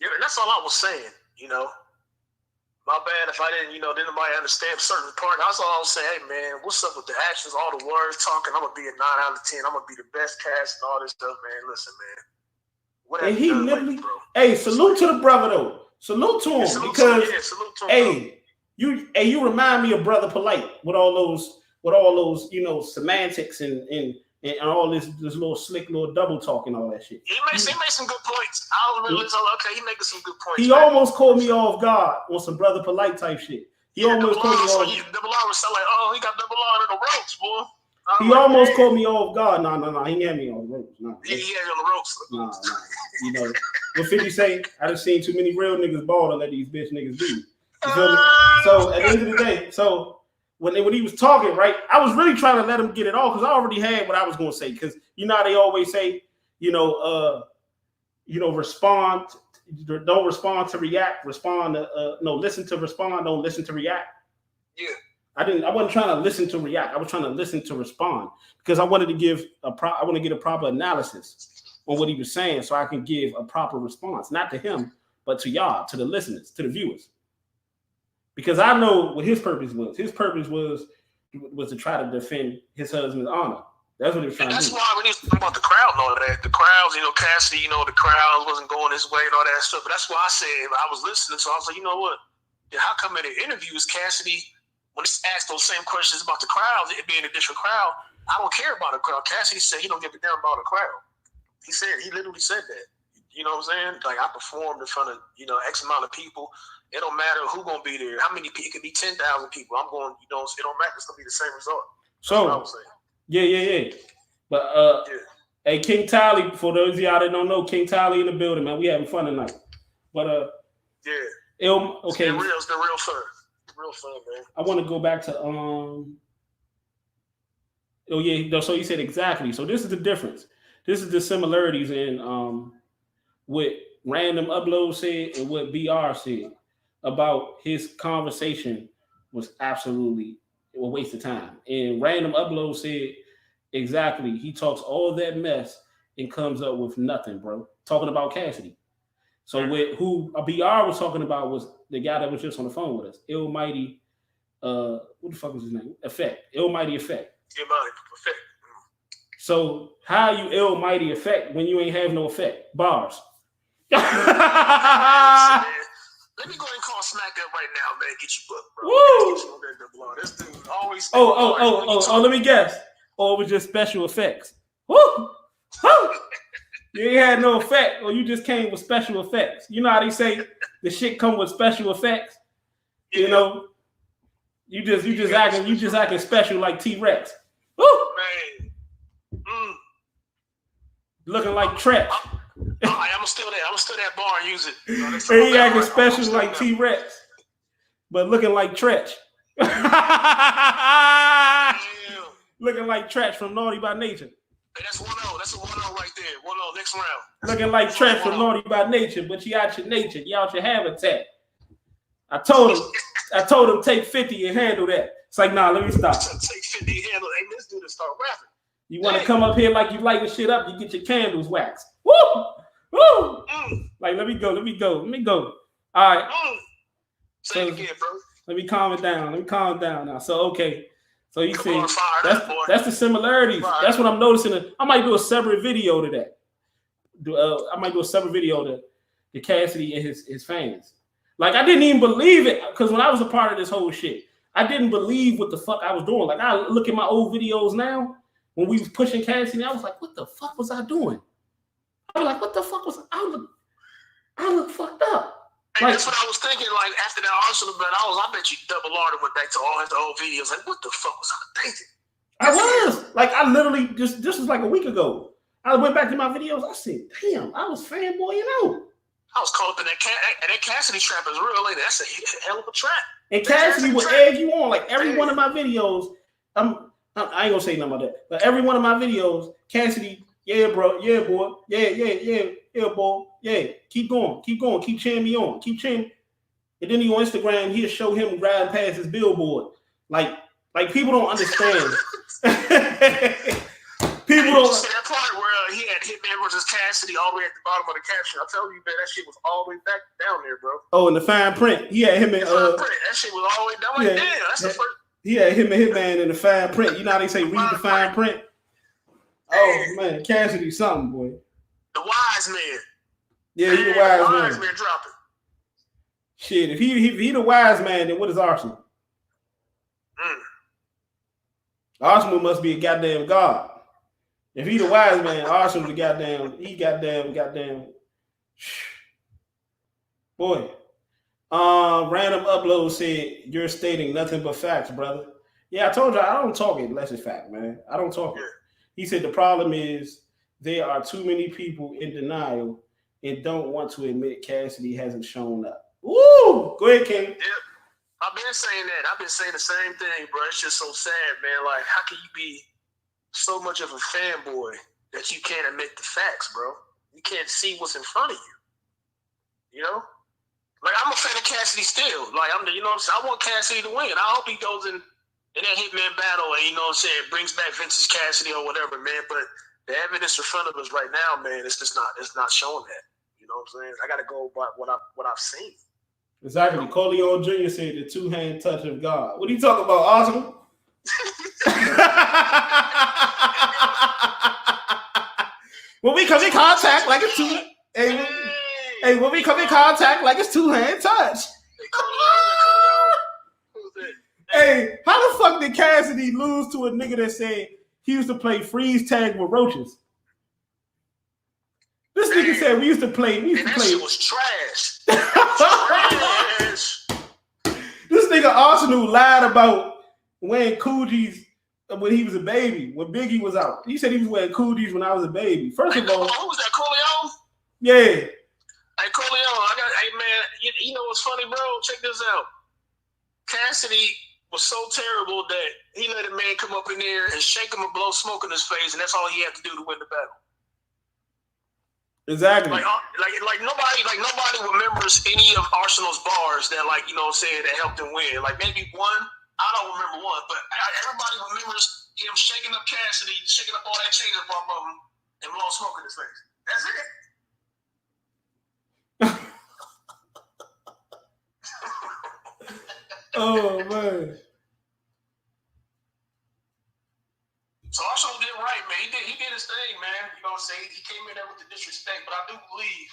Yeah, that's all I was saying, you know. My bad if I didn't, you know, didn't nobody understand certain part. That's all I was saying, hey man, what's up with the actions, all the words talking? I'm gonna be a 9 out of 10. I'm gonna be the best cast and all this stuff, man. Listen, man. Whatever. And he literally, hey, salute to the brother though. Salute to him salute to him, you remind me of Brother Polite with all those, you know, semantics and all this little slick little double talk and all that shit. He made some good points. I was really okay, he making some good points. He almost called me off guard on some Brother Polite type shit. He almost called me off. Double R was like, oh, he got double R in the ropes, boy. He almost called me off guard. No, he had me on the ropes. No, he had me on the ropes. No. You know, what 50 say? I done seen too many real niggas ball to let these bitch niggas do. You feel me? So at the end of the day, when he was talking, right, I was really trying to let him get it off because I already had what I was going to say. Because you know how they always say, respond. Don't respond to react. Respond to listen to respond. Don't listen to react. Yeah. I wasn't trying to listen to react. I was trying to listen to respond because I wanted to get a proper analysis on what he was saying so I can give a proper response, not to him, but to y'all, to the listeners, to the viewers. Because I know what his purpose was. His purpose was to try to defend his husband's honor. That's what he was trying to do. That's why when he was talking about the crowd and all that, the crowds, Cassidy, the crowd wasn't going his way and all that stuff. But that's why I said I was listening. So I was like, you know what? How come in the interviews, Cassidy, when he asked those same questions about the crowd, it being a different crowd, I don't care about the crowd. Cassidy said he don't give a damn about the crowd. He literally said that. You know what I'm saying? Like I performed in front of, X amount of people. It don't matter who gonna be there. How many people? It could be 10,000 people. I'm going. It don't matter. It's gonna be the same result. That's what I was saying. Yeah. But hey, King Tally. For those of y'all that don't know, King Tally in the building, man. We having fun tonight. But okay. It's the real fun. Real fun, man. I want to go back to So you said exactly. So this is the difference. This is the similarities in what Random Upload said and what BR said about his conversation was absolutely a waste of time. And Random Upload said exactly. He talks all that mess and comes up with nothing, bro. Talking about Cassidy. So with who BR was talking about was the guy that was just on the phone with us, Illmighty. What the fuck was his name? Effect. Illmighty Effect. Illmighty Effect. So how you Illmighty Effect when you ain't have no effect? Bars. Let me go ahead and call Smack Up right now, man. Get you booked, bro. Woo! This dude always. Oh, let me guess. Or it was just special effects. Woo! Woo! You ain't had no effect, or you just came with special effects. You know how they say the shit come with special effects? Yeah. You know, you just acting special like T-Rex. Woo! Man. Looking like trash. I'm still that bar and use it. He acting special like T-Rex, but looking like trash. Looking like trash from Naughty by Nature. Hey, that's 1-0. That's a 1-0 right there. 1-0 next round. Looking like trash from Naughty by Nature, but you out your nature. You out your habitat. I told him take 50 and handle that. It's like, nah, let me stop. Take 50 and handle. Hey, this dude start rapping. You want to come up here like you lighting shit up, you get your candles waxed. Woo! Woo! Like, let me go. All right. Say it again, bro. Let me calm it down now. So, okay. So you see, that's the similarities. That's what I'm noticing. I might do a separate video to that. I might do a separate video to Cassidy and his fans. Like, I didn't even believe it, because when I was a part of this whole shit, I didn't believe what the fuck I was doing. Like, I look at my old videos now, when we was pushing Cassidy, I was like, what the fuck was I doing? I was like, what the fuck was I look fucked up. Hey, that's what I was thinking. Like, after that Arsenal bet, I bet you Double R went back to all his old videos. Like, what the fuck was I thinking? I was like, I literally this was like a week ago. I went back to my videos. I said, damn, I was fanboying out. I was caught up in that Cassidy trap is real late. That's a hell of a trap. And Cassidy would egg you on. Like, every one of my videos, I ain't gonna say nothing about that, but every one of my videos, Cassidy, yeah, bro, yeah, boy, yeah, boy, yeah, keep going, keep cheering me on, keep cheering. And then he on Instagram, he'll show him riding past his billboard. Like people don't understand. People don't. See that part where he had Hitman versus Cassidy all the way at the bottom of the caption. I tell you, man, that shit was all the way back down there, bro. Oh, in the fine print, he had him and that shit was all the way down. Like, damn, that's the first. He had him and Hitman in the fine print. You know how they say read the fine print? Oh man, Cassidy something, boy. The wise man. Yeah, he the wise man. Wise man dropping. Shit, if he the wise man, then what is Arsenal? Arsenal must be a goddamn god. If he the wise man, Arsenal the goddamn. Boy. Random Upload said you're stating nothing but facts, brother. Yeah, I told you I don't talk it unless it's fact, man. I don't talk it. He said the problem is there are too many people in denial and don't want to admit Cassidy hasn't shown up. Woo! Go ahead, King. Yeah, I've been saying that. I've been saying the same thing, bro. It's just so sad, man. Like, how can you be so much of a fanboy that you can't admit the facts, bro? You can't see what's in front of you. You know? Like, I'm a fan of Cassidy still. Like, you know what I'm saying? I want Cassidy to win. I hope he goes in that Hitman battle and, you know what I'm saying, brings back vintage Cassidy or whatever, man. But the evidence in front of us right now, man, it's not showing that. You know what I'm saying? I got to go by what I've seen. Exactly. Corleone Jr. said the two-hand touch of God. What are you talking about, Arsenal? When we come in contact like it's two. Hey, when we come in contact like it's two-hand touch. Hey, how the fuck did Cassidy lose to a nigga that said he used to play freeze tag with roaches? This nigga said we used to play. That shit was trash. Trash. This nigga Arsenal lied about wearing coogies when he was a baby. When Biggie was out, he said he was wearing coogies when I was a baby. First of all, who was that? Corleone? Yeah. Hey, Corleone, hey man, you know what's funny, bro? Check this out. Cassidy was so terrible that he let a man come up in there and shake him and blow smoke in his face, and that's all he had to do to win the battle. Exactly. Like nobody remembers any of Arsenal's bars that like you know what I'm saying that helped them win. Like maybe one, I don't remember one, but everybody remembers him shaking up Cassidy, shaking up all that change up off of him, and blowing smoke in his face. That's it. Oh man. So Arsenal did right, man. He did his thing, man. You know what I'm saying? He came in there with the disrespect, but I do believe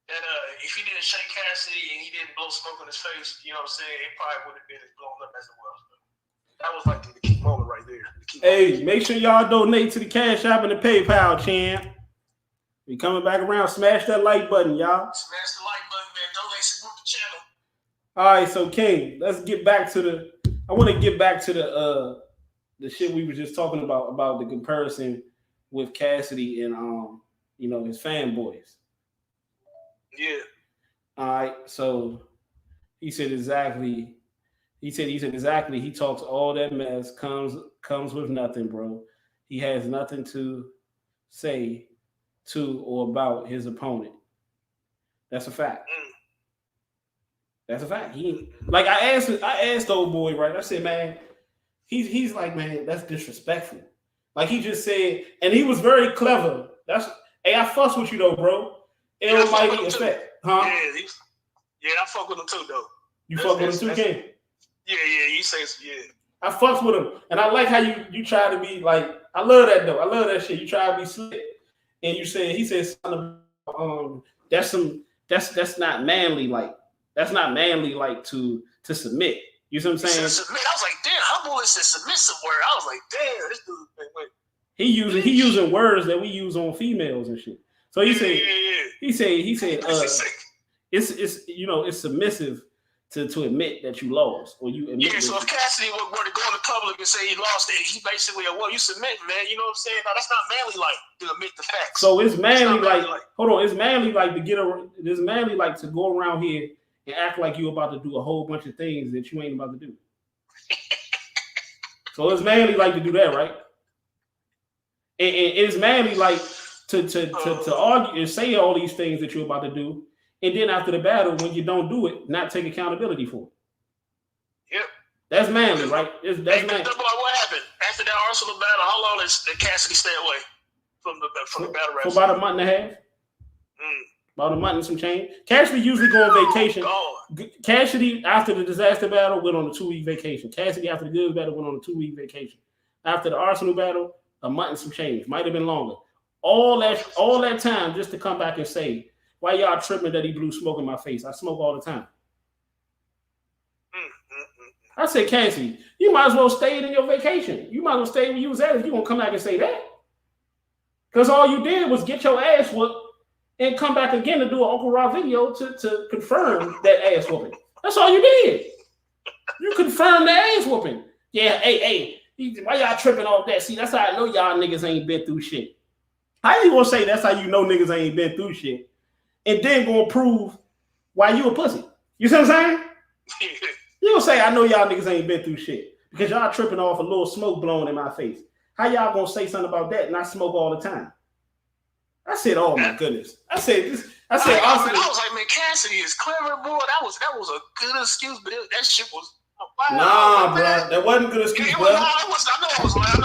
that if he didn't shake Cassidy and he didn't blow smoke in his face, you know what I'm saying, it probably would have been as blown up as it was. But that was like the key moment right there. Hey, make sure y'all donate to the Cash App and the PayPal, champ. We coming back around. Smash that like button, y'all. Smash the like button, man. Donate, support the channel. All right, so King, let's get back to the. I want to get back to the shit we were just talking about the comparison with Cassidy and you know, his fanboys. Yeah. All right, so he said exactly. He said exactly. He talks all that mess, comes with nothing, bro. He has nothing to say to or about his opponent. That's a fact. That's a fact. He like I asked old boy, right? I said, man, he's like, man, that's disrespectful. Like he just said, and he was very clever. That's hey, I fuss with you though, bro. Almighty effect, huh? Yeah, I fuck with him too, though. You fuck with him too, King? Yeah, you say yeah. I fucks with him, and I like how you try to be like. I love that though. I love that shit. You try to be slick, and you said he said something. That's not manly. Like that's not manly. Like to submit. You see what I'm saying? Submit. I was like, damn, humble is a submissive word. I was like, damn, this dude. Wait. He using words that we use on females and shit. So he said he said it's you know it's submissive to admit that you lost or you admit. Yeah, so if Cassidy were to go into public and say he lost it, he basically well you submit, man. You know what I'm saying? No, that's not manly like to admit the facts. So it's manly like hold on, it's manly like to get a it's manly like to go around here and act like you about to do a whole bunch of things that you ain't about to do. So it's manly like to do that, right? And it's manly like to argue and say all these things that you're about to do, and then after the battle, when you don't do it, not take accountability for it. Yep. That's manly, right? That's manly. What happened after that Arsenal battle? How long did Cassidy stay away from the battle rap? For about a month and a half. About a month and some change. Cassidy usually go on vacation. Cassidy, after the disaster battle, went on a 2-week vacation. Cassidy, after the Goods battle, went on a 2-week vacation. After the Arsenal battle, a month and some change. Might have been longer. All that time just to come back and say, why y'all tripping that he blew smoke in my face? I smoke all the time. I said, Cassidy, you might as well stay in your vacation. You might as well stay where you was at if you gonna come back and say that. Because all you did was get your ass whooped and come back again to do an Uncle Rob video to confirm that ass whooping. That's all you did. You confirmed the ass whooping. Yeah, hey, why y'all tripping off that? See, that's how I know y'all niggas ain't been through shit. How you gonna say that's how you know niggas ain't been through shit and then gonna prove why you a pussy? You see what I'm saying? You gonna say I know y'all niggas ain't been through shit because y'all tripping off a little smoke blowing in my face. How y'all gonna say something about that and I smoke all the time? I said, oh my goodness. I was like, man, Cassidy is clever, boy. That was a good excuse, but that shit was. Nah, bro, that wasn't good excuse, bro. I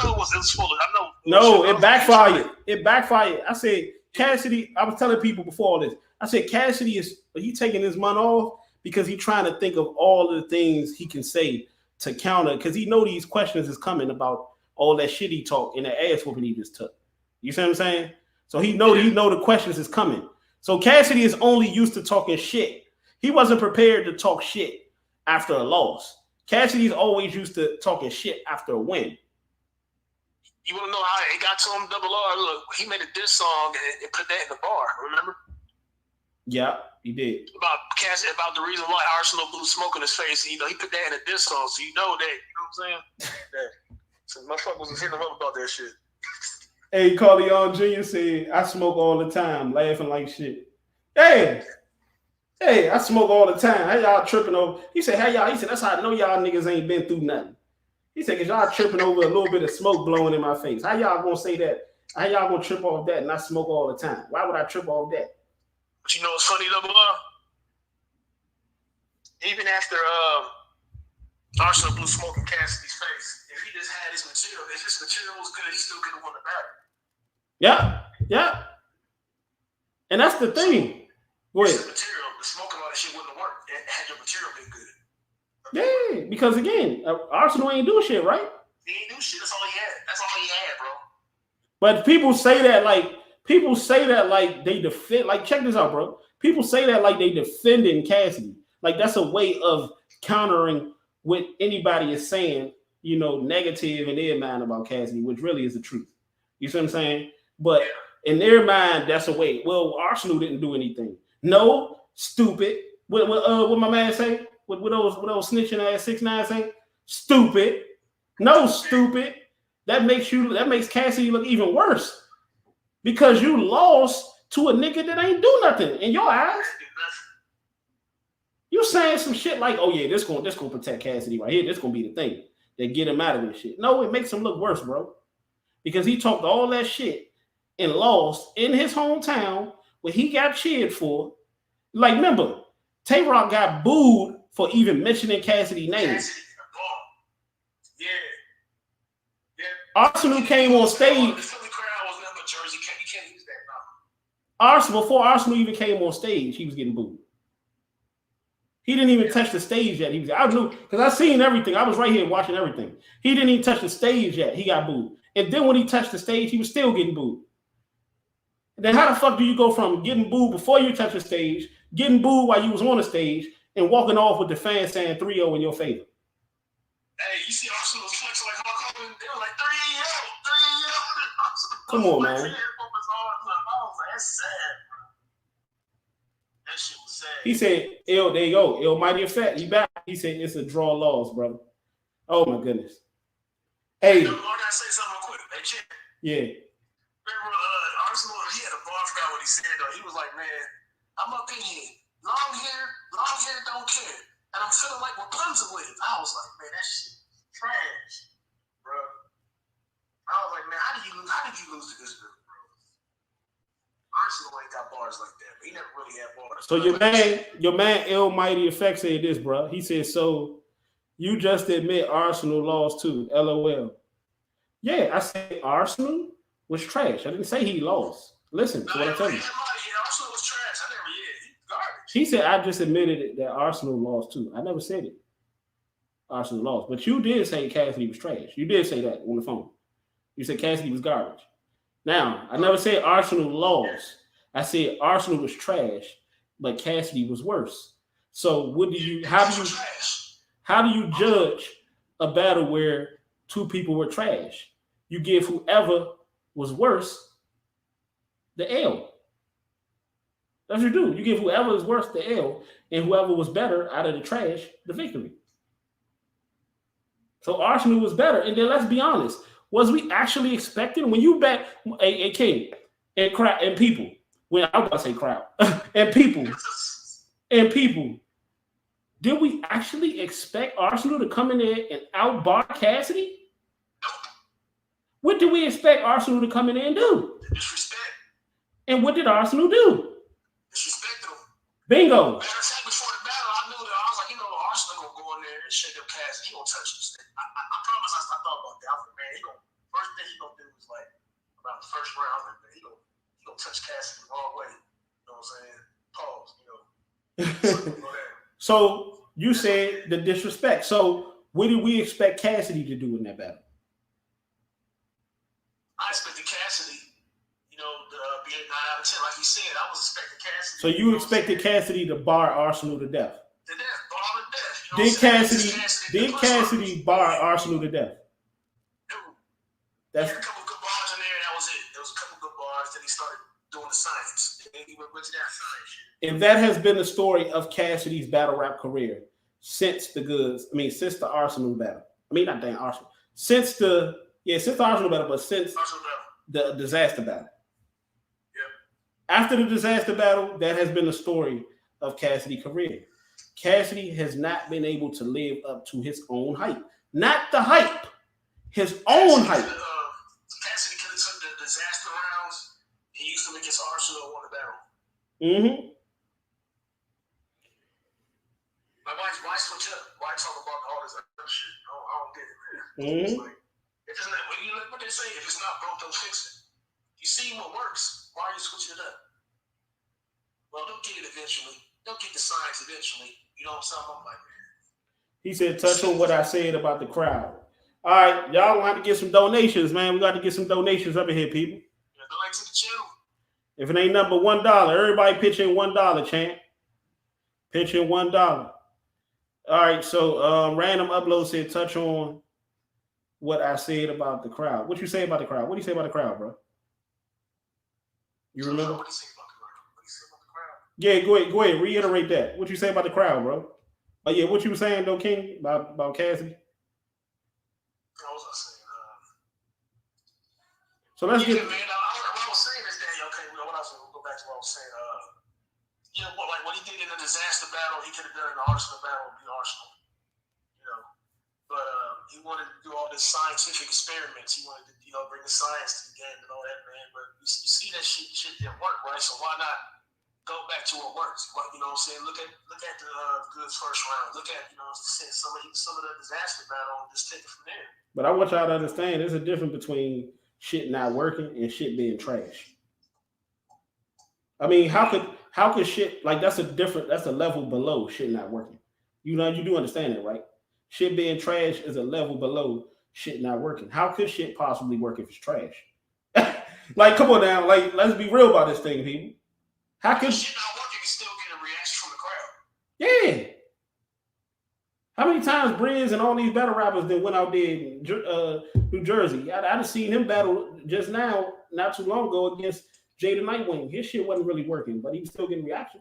know it was full of. No, it backfired. It backfired. I said Cassidy. I was telling people before all this. I said Cassidy is he taking his money off because he's trying to think of all the things he can say to counter because he know these questions is coming about all that shit he talked and the ass whooping he just took. You see what I'm saying? So he know the questions is coming. So Cassidy is only used to talking shit. He wasn't prepared to talk shit after a loss. Cassidy's always used to talking shit after a win. You want to know how it got to him? Double R. Look, he made a diss song and put that in the bar. Remember? Yeah, he did. About Cassidy, about the reason why Arsenal blew smoke in his face. You know, he put that in a diss song, so you know that. You know what I'm saying? So motherfuckers was hitting him up about that shit. Hey, Carleon Jr. said, I smoke all the time, laughing like shit. Hey, I smoke all the time. How y'all tripping over? He said, he said, that's how I know y'all niggas ain't been through nothing. He said, because y'all tripping over a little bit of smoke blowing in my face. How y'all gonna say that? How y'all gonna trip off that and I smoke all the time? Why would I trip off that? But you know what's funny though, even after Arsenal blew smoke in Cassidy's face, if he just had his material, if his material was good, he still could have won the battle. Yeah. And that's the thing. Go ahead. The smoke and all that shit wouldn't have worked had your material been good. Yeah, because again, Arsenal ain't do shit, right? He ain't do shit. That's all he had, bro. But people say that like they defend. Like, check this out, bro. People say that like they defending Cassidy. Like that's a way of countering what anybody is saying, negative in their mind about Cassidy, which really is the truth. You see what I'm saying? But in their mind, that's a way. Well, Arsenal didn't do anything. No, stupid. What my man say? What those snitching ass 6ix9ine say? Stupid. No, stupid. That makes Cassidy look even worse because you lost to a nigga that ain't do nothing in your eyes. You saying some shit like, oh yeah, this gonna protect Cassidy right here. This gonna be the thing that get him out of this shit. No, it makes him look worse, bro, because he talked all that shit and lost in his hometown where he got cheered for. Like, remember, Tay-Rock got booed for even mentioning Cassidy's name. Yeah. Arsenal came on stage. Before Arsenal even came on stage, he was getting booed. He didn't even touch the stage yet. I knew because I seen everything. I was right here watching everything. He didn't even touch the stage yet. He got booed. And then when he touched the stage, he was still getting booed. And then how the fuck do you go from getting booed before you touch the stage, getting booed while you was on the stage, and walking off with the fans saying 3-0 in your favor? Hey, you see Arsenal was flexing like Hulk Hogan? They were like 3-0. Come on, man. That's sad, bro. That shit was sad. He said, there you go. Ill mighty effect. He back. He said it's a draw loss, brother. Oh my goodness. Hey. I gotta say something real quick. Hey, Chip. Yeah. Remember Arsenal, he had a bar, I forgot what he said though. He was like, man, I'm up in here. Long hair don't care. And I'm feeling like Rapunzel with it. I was like, man, that shit trash, bro. I was like, man, how did you lose to this girl, bro? Arsenal ain't got bars like that, but he never really had bars. So your man Ill Mighty Effect said this, bro. He said, so you just admit Arsenal lost too. LOL. Yeah, I said Arsenal was trash. I didn't say he lost. Listen to what I'm telling you. Arsenal was trash. I never garbage. He said I just admitted that Arsenal lost too. I never said it. Arsenal lost. But you did say Cassidy was trash. You did say that on the phone. You said Cassidy was garbage. Now, I never said Arsenal lost. I said Arsenal was trash, but Cassidy was worse. So how do you judge a battle where two people were trash? You give whoever was worse the L. That's what you do. You give whoever is worse the L, and whoever was better out of the trash the victory. So Arsenal was better. And then let's be honest. Was we actually expecting when you bet a king and people? When I was about to say crowd and people, did we actually expect Arsenal to come in there and outbar Cassidy? What did we expect Arsenal to come in there and do? Disrespect. And what did Arsenal do? Disrespect them. Bingo. Matter of fact, before the battle, I knew that I was like, Arsenal gonna go in there and shake up Cassidy. He gonna touch this thing. I promise I thought about that. I was like, man, first thing he gonna do is like about the first round, like, man, he gonna touch Cassidy the wrong way. You know what I'm saying? Pause. So you said the disrespect. So what did we expect Cassidy to do in that battle? I expected Cassidy, to be a 9 out of 10, like he said. I was expecting Cassidy. So you expected Cassidy to bar Arsenal to death? To death, bar to death. Did Cassidy bar Arsenal to death? No. He had a couple good bars in there, and that was it. There was a couple good bars, then he started doing the science. And he went to that science shit. If that has been the story of Cassidy's battle rap career since the Arsenal battle. I mean, not damn Arsenal. Since the Arsenal battle, but since the disaster battle. Yep. After the disaster battle, that has been the story of Cassidy's career. Cassidy has not been able to live up to his own hype. Not the hype, his own hype. Cassidy could have took the disaster rounds and used them against Arsenal and won the battle. Mm-hmm. Like, why switch up? Why talk about all this other shit? I don't get it, man. Mm-hmm. It's like, if it's not, what they say, if it's not broke, don't fix it. You see what works. Why are you switching it up? Well, they'll get it eventually. They'll get the science eventually. You know what I'm saying? I'm like, man. He said, touch on what I said about the crowd. All right, y'all want to get some donations, man. We got to get some donations up in here, people. Yeah, donate to the channel. If it ain't number $1, everybody pitch in $1, champ. Pitch in $1. All right, so Random Upload said, touch on what I said about the crowd. What you say about the crowd? What do you say about the crowd, bro? You remember? What do you say about the crowd? What do you say about the crowd? Yeah, go ahead. Reiterate that. What you say about the crowd, bro? Oh yeah, what you were saying though, King, about Cassidy? What was I saying? So let's get. Man, what I was saying is that okay. What I was going to go back to what I was saying. What he did in the disaster battle, he could have done in the Arsenal battle, the Arsenal. You know, but he wanted to do all this scientific experiments. He wanted to, bring the science to the game and all that, man. But you see that shit didn't work, right? So why not go back to what works? You know what I'm saying? Look at the goods first round. Look at some of the disaster battle and just take it from there. But I want y'all to understand there's a difference between shit not working and shit being trash. I mean, how could shit like that's a level below shit not working. You do understand that, right? Shit being trash is a level below shit not working. How could shit possibly work if it's trash? Like, come on now, like let's be real about this thing, people. How could shit not working and still get a reaction from the crowd? Yeah. How many times Briz and all these battle rappers that went out there in New Jersey? I just seen him battle just now, not too long ago, against Jada Nightwing. His shit wasn't really working, but he was still getting reaction.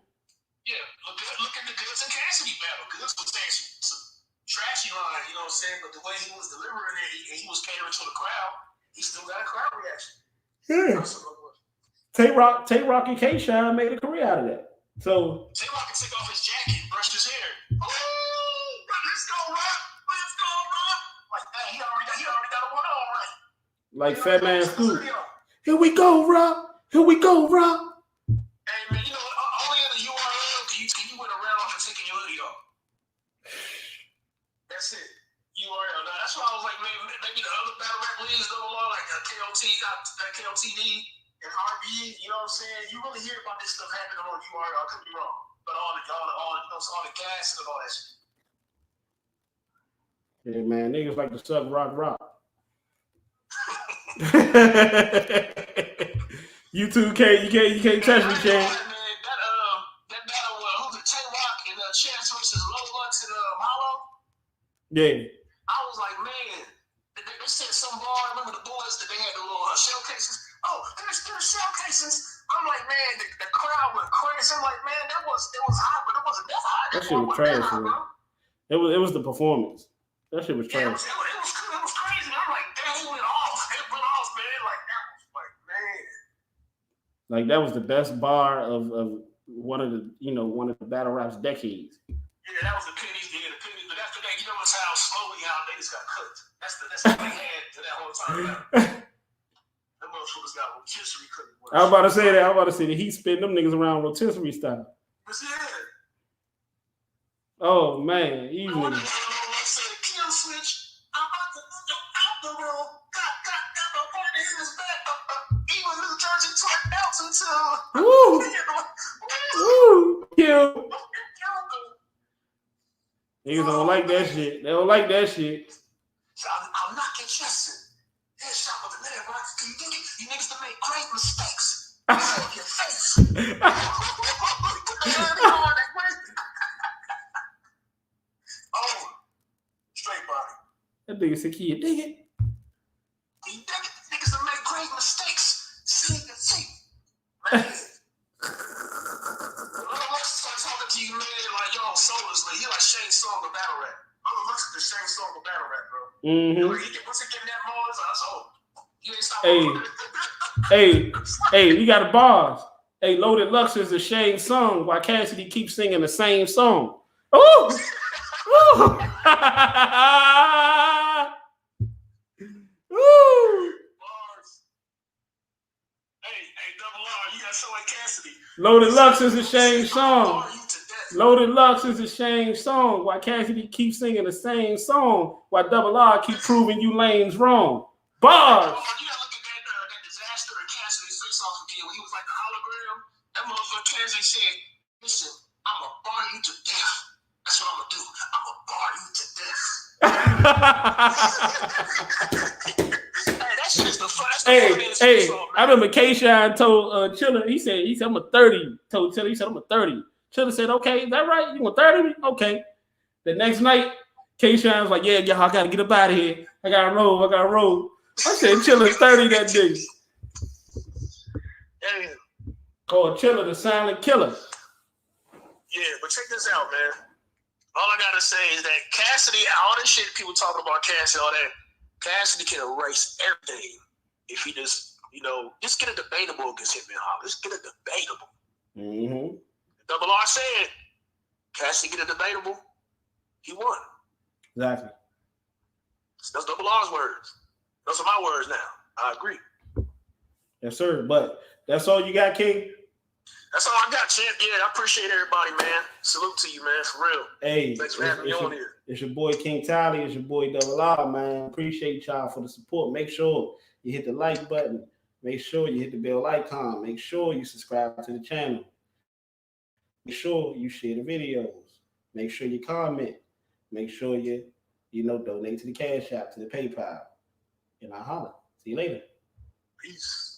Yeah, look at the Goods and Cassidy battle. Goods was saying some trashy line, you know what I'm saying? But the way he was delivering it, he was catering to the crowd. He still got a crowd reaction. Yeah. Tay-Rock and K-Shine made a career out of that. So Tay-Rock can take off his jacket, brush his hair. Oh, let's go, Rock. Let's go, Rock. Like, hey, he already got a one on, right? Like Fat Man Scoop. Here we go, Rock. Here we go, Rock. Hey, man, you know what? Only in the URL can you win a round for taking your hoodie off. That's it. URL. Now, that's why I was like, man, maybe the other battle rap leagues go along, like KOT got that KOTD and RB, you know what I'm saying? You really hear about this stuff happening on URL. I could be wrong. But all the gas and all that shit. Yeah, man, niggas like to suck rock. You too, you can't touch me, Chan. That battle who's the Tay-Rock and Chance versus Low Lux and Hollow? Yeah. I was like, man, they said some bar. Remember the boys that they had the little shell cases? Oh, there's shell cases. I'm like, man, the crowd went crazy. I'm like, man, it was hot, but it wasn't that hot. That shit was trash, man. It was the performance. That shit was trash. Yeah, it was crazy. I'm like, damn, he went off. It went off, man. Like, that was like, man. Like, that was the best bar of one of the battle raps decades. Yeah, that was the pennies. Yeah, the pennies. But after that, you notice how slowly how they just got cooked. That's what they had to that whole time. Them motherfuckers got rotisserie cooking. I was about to say that he spin them niggas around rotisserie style. That's it. Oh man, easy. Kill switch. I'm out the room. Got my partner in his back. Even New Jersey turned out into. Woo! Kill. Niggas don't like that shit. They don't like that shit. So I'll knock your chest in. Headshot with the minute, right? You niggas to make great mistakes. Your face. Oh, straight body. That nigga said, "Can you dig it?" You dig it? Niggas to make great mistakes. See. Man. Talking to you, man, like yo, soullessly. He like Shane Song of battle rap. I'm gonna look at the Shane Song of battle rap, bro. Mm-hmm. Once he getting that Mars, I was you ain't stop. Hey, we got a bars. Hey, Loaded Lux is the Shane Song while Cassidy keeps singing the same song. Ooh! Ooh! Hey, Double R, you gotta show like Cassidy. Loaded Lux is a Shane song. Bar you to death. Loaded Lux is a Shane song. Why Cassidy keeps singing the same song? Why Double R keep proving you lanes wrong? Bars. You gotta look at that disaster in Cassidy's face-off video when he was like the hologram. That motherfucker Cassidy said, "Listen, I'ma bar you to death. That's what I'ma do. I'ma bar you to death." Hey, that shit is the funniest. Hey, I remember K-Shine told Chiller, he said, I'm a 30. Told Chiller, he said, I'm a 30. Chiller said, okay, is that right? You want 30? Okay. The next night, K-Shine was like, yeah, I gotta get up out of here. I gotta roll. I said, Chiller 30 that day. Hey. Called Chiller the silent killer. Yeah, but check this out, man. All I gotta say is that Cassidy, all this shit people talking about Cassidy, all that, Cassidy can erase everything if he just, just get a debatable against him and Holly. Just get a debatable. Mm-hmm. Double R said, Cassidy get a debatable, he won. Exactly. That's Double R's words. Those are my words now. I agree. Yes, sir. But that's all you got, King? That's all I got, champ. Yeah, I appreciate everybody, man. Salute to you, man, for real. Hey, thanks for having me on here. It's your boy King Tally. It's your boy Double R, man. Appreciate y'all for the support. Make sure you hit the like button. Make sure you hit the bell icon. Make sure you subscribe to the channel. Make sure you share the videos. Make sure you comment. Make sure you donate to the Cash App, to the PayPal. And I'll holler. See you later. Peace.